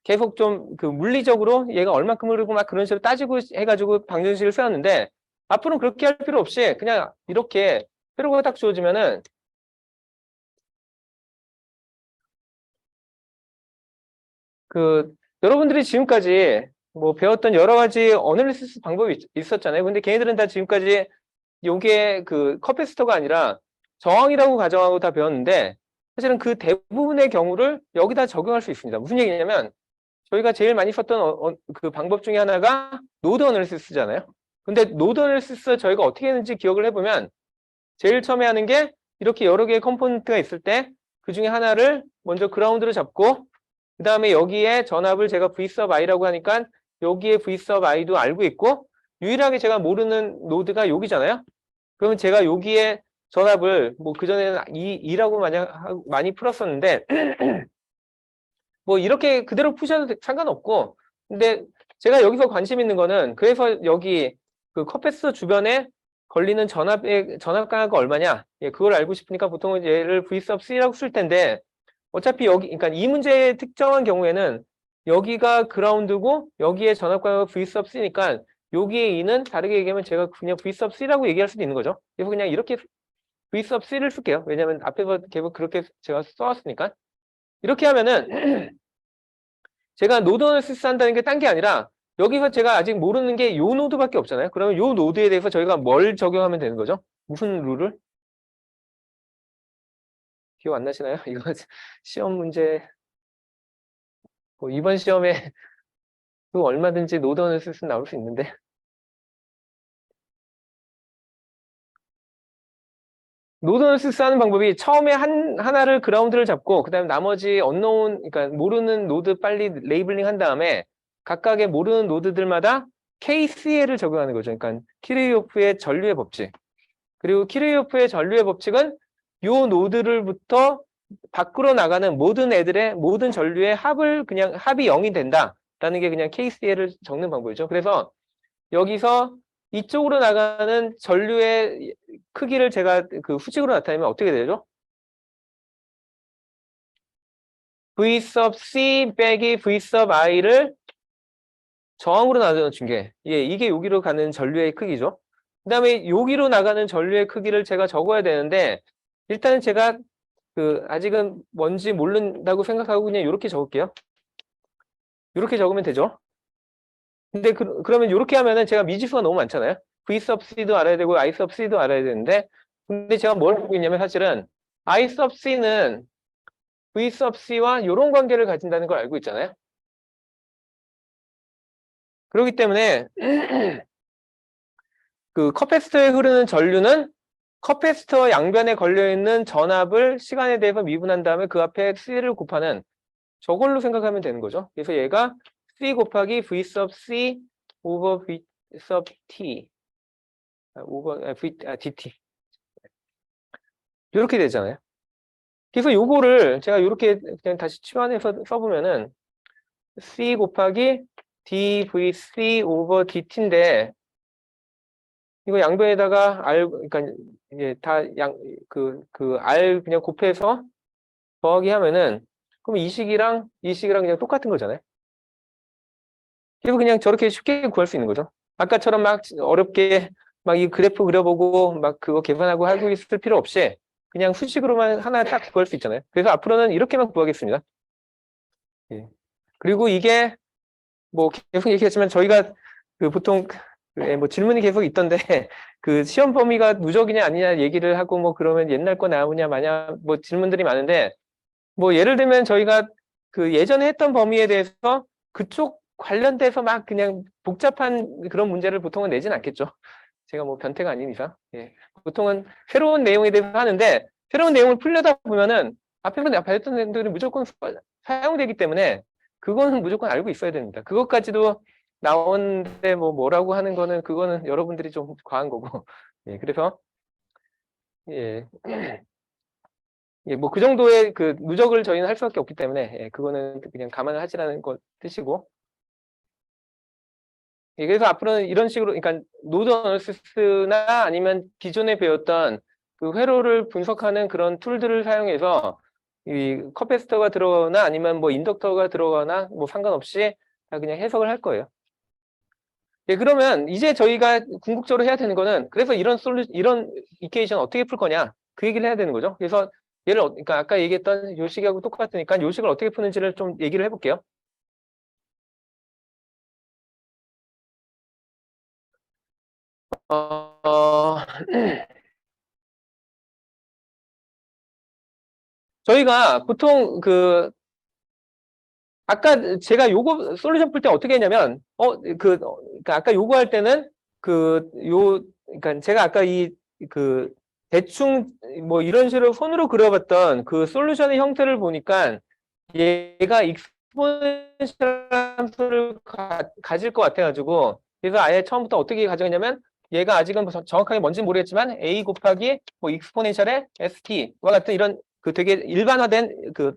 계속 좀 물리적으로 얘가 얼마큼 흐르고 막 그런 식으로 따지고 해가지고 방정식을 세웠는데 앞으로는 그렇게 할 필요 없이 그냥 이렇게 회로가 딱 주어지면은 여러분들이 지금까지 뭐 배웠던 여러 가지 어널리시스 방법이 있었잖아요. 근데 걔네들은 다 지금까지 요게 커패시터가 아니라 저항이라고 가정하고 다 배웠는데 사실은 그 대부분의 경우를 여기다 적용할 수 있습니다. 무슨 얘기냐면 저희가 제일 많이 썼던 그 방법 중에 하나가 노드 어널리시스잖아요. 근데 노드 어널리시스 저희가 어떻게 했는지 기억을 해보면 제일 처음에 하는 게 이렇게 여러 개의 컴포넌트가 있을 때 그 중에 하나를 먼저 그라운드로 잡고 그 다음에 여기에 전압을 제가 V sub i라고 하니까 여기에 V sub i도 알고 있고 유일하게 제가 모르는 노드가 여기잖아요. 그러면 제가 여기에 전압을 뭐 그전에는 2라고 많이 풀었었는데 뭐 이렇게 그대로 푸셔도 상관없고 근데 제가 여기서 관심 있는 거는 그래서 여기 그 컵패스 주변에 걸리는 전압 강하가 얼마냐 예, 그걸 알고 싶으니까 보통은 얘를 V sub C라고 쓸 텐데 어차피 여기 그러니까 이 문제의 특정한 경우에는 여기가 그라운드고 여기에 전압 강하가 V sub C니까 여기에 E는 다르게 얘기하면 제가 그냥 V sub C라고 얘기할 수도 있는 거죠. 그래서 그냥 이렇게 V sub C를 쓸게요. 왜냐면 앞에서 계속 그렇게 제가 써왔으니까. 이렇게 하면은 제가 노드 어널리시스 한다는 게 딴 게 아니라 여기서 제가 아직 모르는 게 요 노드밖에 없잖아요. 그러면 요 노드에 대해서 저희가 뭘 적용하면 되는 거죠? 무슨 룰을? 기억 안 나시나요? 이거 시험 문제 뭐 이번 시험에 또 얼마든지 노드 어널리시스 나올 수 있는데 노드 어널리시스 하는 방법이 처음에 하나를 그라운드를 잡고 그다음에 나머지 언노운 그러니까 모르는 노드 빨리 레이블링 한 다음에 각각의 모르는 노드들마다 KCL을 적용하는 거죠. 그러니까 키르호프의 전류의 법칙. 그리고 키르호프의 전류의 법칙은 요 노드를부터 밖으로 나가는 모든 애들의 모든 전류의 합을 그냥 합이 0이 된다라는 게 그냥 KCL을 적는 방법이죠. 그래서 여기서 이쪽으로 나가는 전류의 크기를 제가 그 수직으로 나타내면 어떻게 되죠? V sub C 빼기 V sub I를 저항으로 나눠준 게, 예, 이게 여기로 가는 전류의 크기죠. 그 다음에 여기로 나가는 전류의 크기를 제가 적어야 되는데, 일단은 제가 아직은 뭔지 모른다고 생각하고 그냥 이렇게 적을게요. 이렇게 적으면 되죠. 근데 그러면 이렇게 하면은 제가 미지수가 너무 많잖아요. V sub C도 알아야 되고, I sub C도 알아야 되는데, 근데 제가 뭘 보고 있냐면 사실은 I sub C는 V sub C와 이런 관계를 가진다는 걸 알고 있잖아요. 그렇기 때문에 그 커패시터에 흐르는 전류는 커패시터 양변에 걸려있는 전압을 시간에 대해서 미분한 다음에 그 앞에 C를 곱하는 저걸로 생각하면 되는 거죠. 그래서 얘가 C 곱하기 V sub C over V sub T over DT 이렇게 되잖아요. 그래서 요거를 제가 이렇게 그냥 다시 치환해서 써보면은 C 곱하기 dVC over dt인데 이거 양변에다가 R 그러니까 이제 다 R 그냥 곱해서 더하기 하면은 그럼 이 식이랑 그냥 똑같은 거잖아요. 그래서 그냥 저렇게 쉽게 구할 수 있는 거죠. 아까처럼 막 어렵게 막 이 그래프 그려보고 막 그거 계산하고 하고 있을 필요 없이 그냥 수식으로만 하나 딱 구할 수 있잖아요. 그래서 앞으로는 이렇게만 구하겠습니다. 예. 그리고 이게 뭐 계속 얘기했지만 저희가 보통 뭐 질문이 계속 있던데 그 시험 범위가 누적이냐 아니냐 얘기를 하고 뭐 그러면 옛날 거 나오냐 마냐 뭐 질문들이 많은데 뭐 예를 들면 저희가 그 예전에 했던 범위에 대해서 그쪽 관련돼서 막 그냥 복잡한 그런 문제를 보통은 내진 않겠죠. 제가 뭐 변태가 아닌 이상. 예. 보통은 새로운 내용에 대해서 하는데 새로운 내용을 풀려다 보면은 앞에서 내가 배웠던 내용들이 무조건 사용되기 때문에 그거는 무조건 알고 있어야 됩니다. 그것까지도 나오는데 뭐 뭐라고 하는 거는 그거는 여러분들이 좀 과한 거고. 예. 그래서 예. 예, 뭐 그 정도의 그 누적을 저희는 할 수밖에 없기 때문에 예, 그거는 그냥 감안을 하시라는 거 뜻이고 예, 그래서 앞으로는 이런 식으로 그러니까 노드 어널리시스나 아니면 기존에 배웠던 그 회로를 분석하는 그런 툴들을 사용해서 이 커패시터가 들어가거나 아니면 뭐 인덕터가 들어가거나 뭐 상관없이 다 그냥 해석을 할 거예요. 예, 그러면 이제 저희가 궁극적으로 해야 되는 거는 그래서 이런 이퀘이션 어떻게 풀 거냐 그 얘기를 해야 되는 거죠. 그래서 그러니까 아까 얘기했던 요식하고 똑같으니까 요식을 어떻게 푸는지를 좀 얘기를 해볼게요. 저희가 보통 아까 제가 요거 솔루션 풀 때 어떻게 했냐면 그러니까 아까 요거 할 때는 그러니까 제가 아까 대충 뭐 이런 식으로 손으로 그려봤던 그 솔루션의 형태를 보니까 얘가 익스포넨셜 함수를 가질 것 같아가지고, 그래서 아예 처음부터 어떻게 가정했냐면, 얘가 아직은 정확하게 뭔지는 모르겠지만, a 곱하기 뭐 익스포넨셜의 st와 같은 이런 그 되게 일반화된 그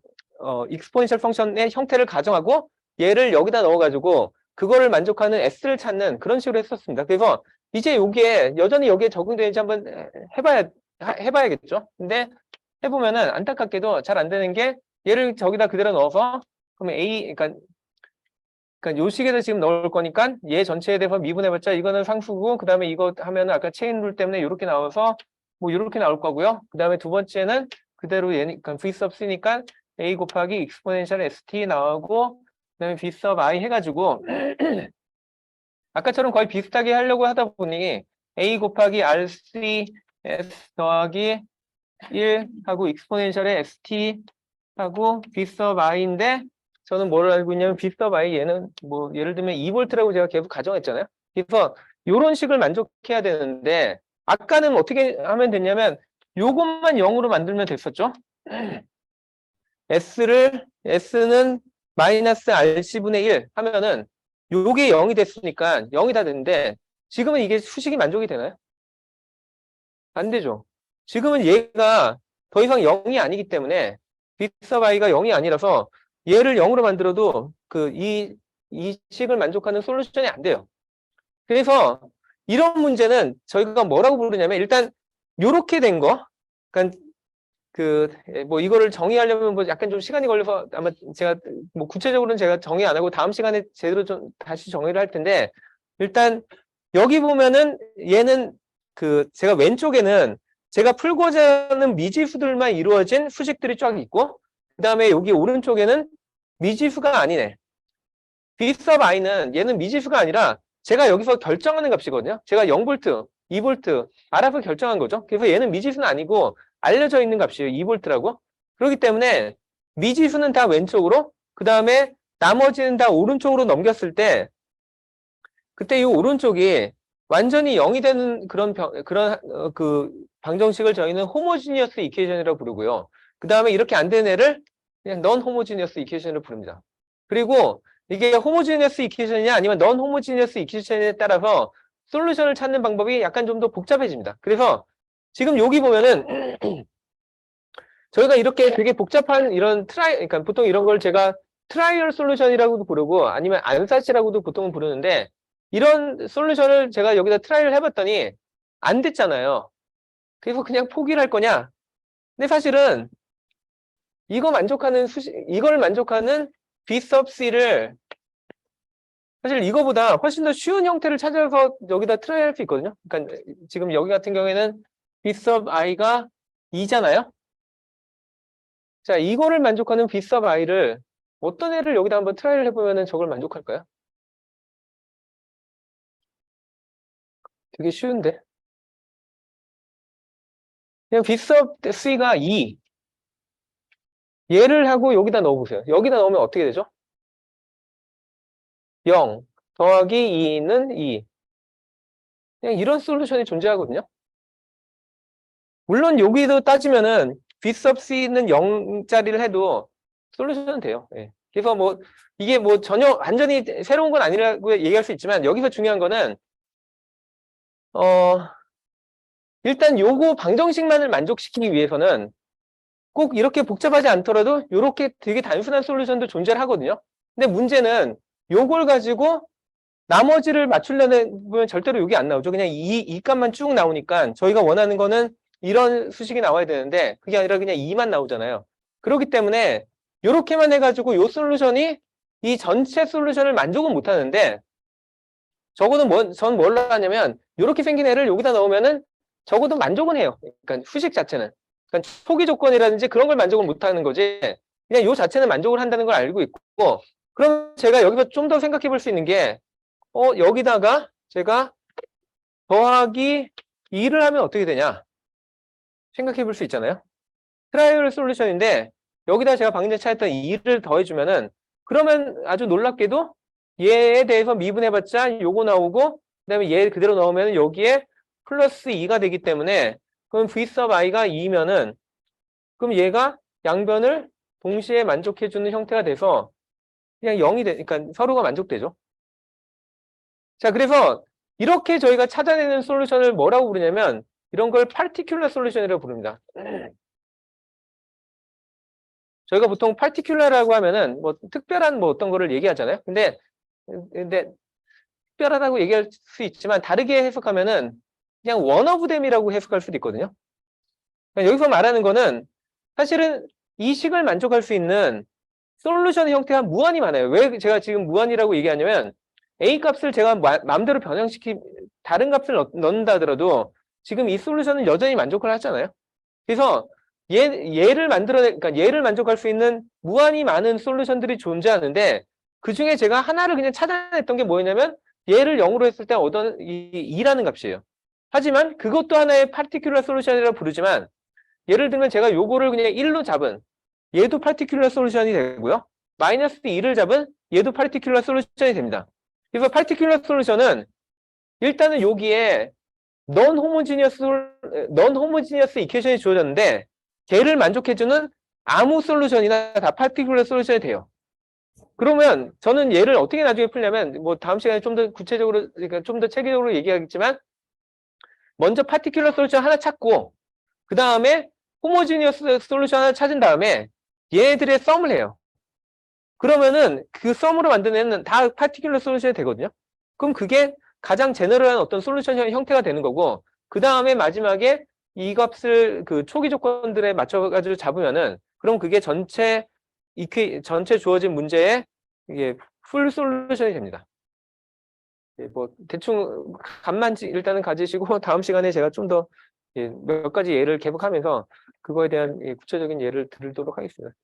익스포넨셜 펑션의 형태를 가정하고, 얘를 여기다 넣어가지고, 그거를 만족하는 s를 찾는 그런 식으로 했었습니다. 그래서 이제 여기에, 여전히 여기에 적용되는지 한번 해봐야겠죠. 근데 해보면은 안타깝게도 잘 안 되는 게, 얘를 저기다 그대로 넣어서, 그러면 그러니까 요 식에다 지금 넣을 거니까 얘 전체에 대해서 미분해봤자 이거는 상수고, 그 다음에 이거 하면은 아까 체인 룰 때문에 이렇게 나와서 뭐 이렇게 나올 거고요. 그 다음에 두 번째는 그대로 얘니까 v sub c니까 a 곱하기 exponential st 나오고, 그 다음에 v sub i 해가지고 아까처럼 거의 비슷하게 하려고 하다 보니 a 곱하기 rc s 더하기 1 하고 exponential의 st 하고 v sub i인데, 저는 뭘 알고 있냐면 v sub i 얘는 뭐 예를 들면 2V라고 제가 계속 가정했잖아요. 그래서 이런 식을 만족해야 되는데, 아까는 어떻게 하면 됐냐면 요것만 0으로 만들면 됐었죠. s는 마이너스 rc분의 1 하면은 요게 0이 됐으니까 0이 다 됐는데, 지금은 이게 수식이 만족이 되나요? 안 되죠. 지금은 얘가 더 이상 0이 아니기 때문에 b sub i가 0이 아니라서 얘를 0으로 만들어도 이 식을 만족하는 솔루션이 안 돼요. 그래서 이런 문제는 저희가 뭐라고 부르냐면, 일단 요렇게 된 거, 그러니까 뭐 이거를 정의하려면 뭐 약간 좀 시간이 걸려서 아마 제가 뭐 구체적으로는 제가 정의 안 하고 다음 시간에 제대로 좀 다시 정의를 할 텐데, 일단 여기 보면은 얘는 제가 왼쪽에는 제가 풀고자 하는 미지수들만 이루어진 수식들이 쫙 있고, 그 다음에 여기 오른쪽에는 미지수가 아니네. b sub i는 얘는 미지수가 아니라 제가 여기서 결정하는 값이거든요. 제가 0V, 2V 알아서 결정한 거죠. 그래서 얘는 미지수는 아니고 알려져 있는 값이에요. 2V라고. 그렇기 때문에 미지수는 다 왼쪽으로, 그 다음에 나머지는 다 오른쪽으로 넘겼을 때, 그때 이 오른쪽이 완전히 0이 되는 그런 방정식을 저희는 호모지니어스 이퀘이션이라고 부르고요. 그 다음에 이렇게 안 되는 애를 그냥 넌 호모지니어스 이퀘이션으로 부릅니다. 그리고 이게 호모지니어스 이퀘이션이냐 아니면 넌 호모지니어스 이퀘이션에 따라서 솔루션을 찾는 방법이 약간 좀 더 복잡해집니다. 그래서 지금 여기 보면은 저희가 이렇게 되게 복잡한 이런 그러니까 보통 이런 걸 제가 트라이얼 솔루션이라고도 부르고 아니면 안사치라고도 보통은 부르는데, 이런 솔루션을 제가 여기다 트라이를 해봤더니 안 됐잖아요. 그래서 그냥 포기를 할 거냐? 근데 사실은 이걸 만족하는 B sub C를 사실 이거보다 훨씬 더 쉬운 형태를 찾아서 여기다 트라이 할 수 있거든요. 그러니까 지금 여기 같은 경우에는 B sub I가 2잖아요. 자, 이거를 만족하는 B sub I를 어떤 애를 여기다 한번 트라이를 해보면 저걸 만족할까요? 되게 쉬운데. 그냥 B sub C가 2. 얘를 하고 여기다 넣어보세요. 여기다 넣으면 어떻게 되죠? 0 더하기 2는 2. 그냥 이런 솔루션이 존재하거든요. 물론 여기도 따지면은 B sub C는 0짜리를 해도 솔루션은 돼요. 예. 그래서 뭐 이게 뭐 전혀 완전히 새로운 건 아니라고 얘기할 수 있지만, 여기서 중요한 거는 일단 요거 방정식만을 만족시키기 위해서는 꼭 이렇게 복잡하지 않더라도 이렇게 되게 단순한 솔루션도 존재를 하거든요. 근데 문제는 요걸 가지고 나머지를 맞추려면 절대로 여기 안 나오죠. 그냥 이 값만 쭉 나오니까 저희가 원하는 거는 이런 수식이 나와야 되는데 그게 아니라 그냥 2만 나오잖아요. 그렇기 때문에 이렇게만 해가지고 이 솔루션이 이 전체 솔루션을 만족은 못 하는데, 적어도 전 뭘로 하냐면 이렇게 생긴 애를 여기다 넣으면은 적어도 만족은 해요. 그러니까 수식 자체는. 그러니까 초기 조건이라든지 그런 걸 만족을 못 하는 거지. 그냥 이 자체는 만족을 한다는 걸 알고 있고, 그럼 제가 여기서 좀 더 생각해 볼 수 있는 게, 여기다가 제가 더하기 2를 하면 어떻게 되냐 생각해 볼 수 있잖아요. 트라이얼 솔루션인데 여기다 제가 방금 전에 찾았던 2를 더해주면은, 그러면 아주 놀랍게도 얘에 대해서 미분해봤자 요거 나오고, 그 다음에 얘 그대로 넣으면 여기에 플러스 2가 되기 때문에, 그럼 v sub i가 2면은 그럼 얘가 양변을 동시에 만족해주는 형태가 돼서 그냥 0이 되니까 서로가 만족되죠. 자, 그래서 이렇게 저희가 찾아내는 솔루션을 뭐라고 부르냐면 이런 걸 파티큘러 솔루션이라고 부릅니다. 저희가 보통 파티큘러라고 하면은 뭐 특별한 뭐 어떤 거를 얘기하잖아요. 근데 특별하다고 얘기할 수 있지만 다르게 해석하면은 그냥 one of them이라고 해석할 수도 있거든요. 그러니까 여기서 말하는 거는 사실은 이 식을 만족할 수 있는 솔루션의 형태가 무한히 많아요. 왜 제가 지금 무한이라고 얘기하냐면 A 값을 제가 마음대로 다른 값을 넣는다 하더라도 지금 이 솔루션은 여전히 만족을 하잖아요. 그래서 그러니까 얘를 만족할 수 있는 무한히 많은 솔루션들이 존재하는데 그 중에 제가 하나를 그냥 찾아냈던 게 뭐였냐면 얘를 0으로 했을 때 얻은 이 2라는 값이에요. 하지만 그것도 하나의 파티큘러 솔루션이라고 부르지만 예를 들면 제가 요거를 그냥 1로 잡은 얘도 파티큘러 솔루션이 되고요. 마이너스 2를 잡은 얘도 파티큘러 솔루션이 됩니다. 그래서 파티큘러 솔루션은 일단은 여기에 non homogeneous 이퀘이션이 주어졌는데 걔를 만족해주는 아무 솔루션이나 다 파티큘러 솔루션이 돼요. 그러면 저는 얘를 어떻게 나중에 풀냐면 뭐 다음 시간에 좀 더 구체적으로 그러니까 좀 더 체계적으로 얘기하겠지만 먼저 파티큘러 솔루션 하나 찾고 그 다음에 호모지니어스 솔루션 하나 찾은 다음에 얘네들의 썸을 해요. 그러면은 그 썸으로 만드는 다 파티큘러 솔루션이 되거든요. 그럼 그게 가장 제너럴한 어떤 솔루션 형태가 되는 거고 그 다음에 마지막에 이 값을 그 초기 조건들에 맞춰가지고 잡으면은 그럼 그게 전체 주어진 문제의 이게 풀 솔루션이 됩니다. 뭐 대충 감만 일단은 가지시고 다음 시간에 제가 좀 더 몇 가지 예를 계속하면서 그거에 대한 구체적인 예를 들도록 하겠습니다.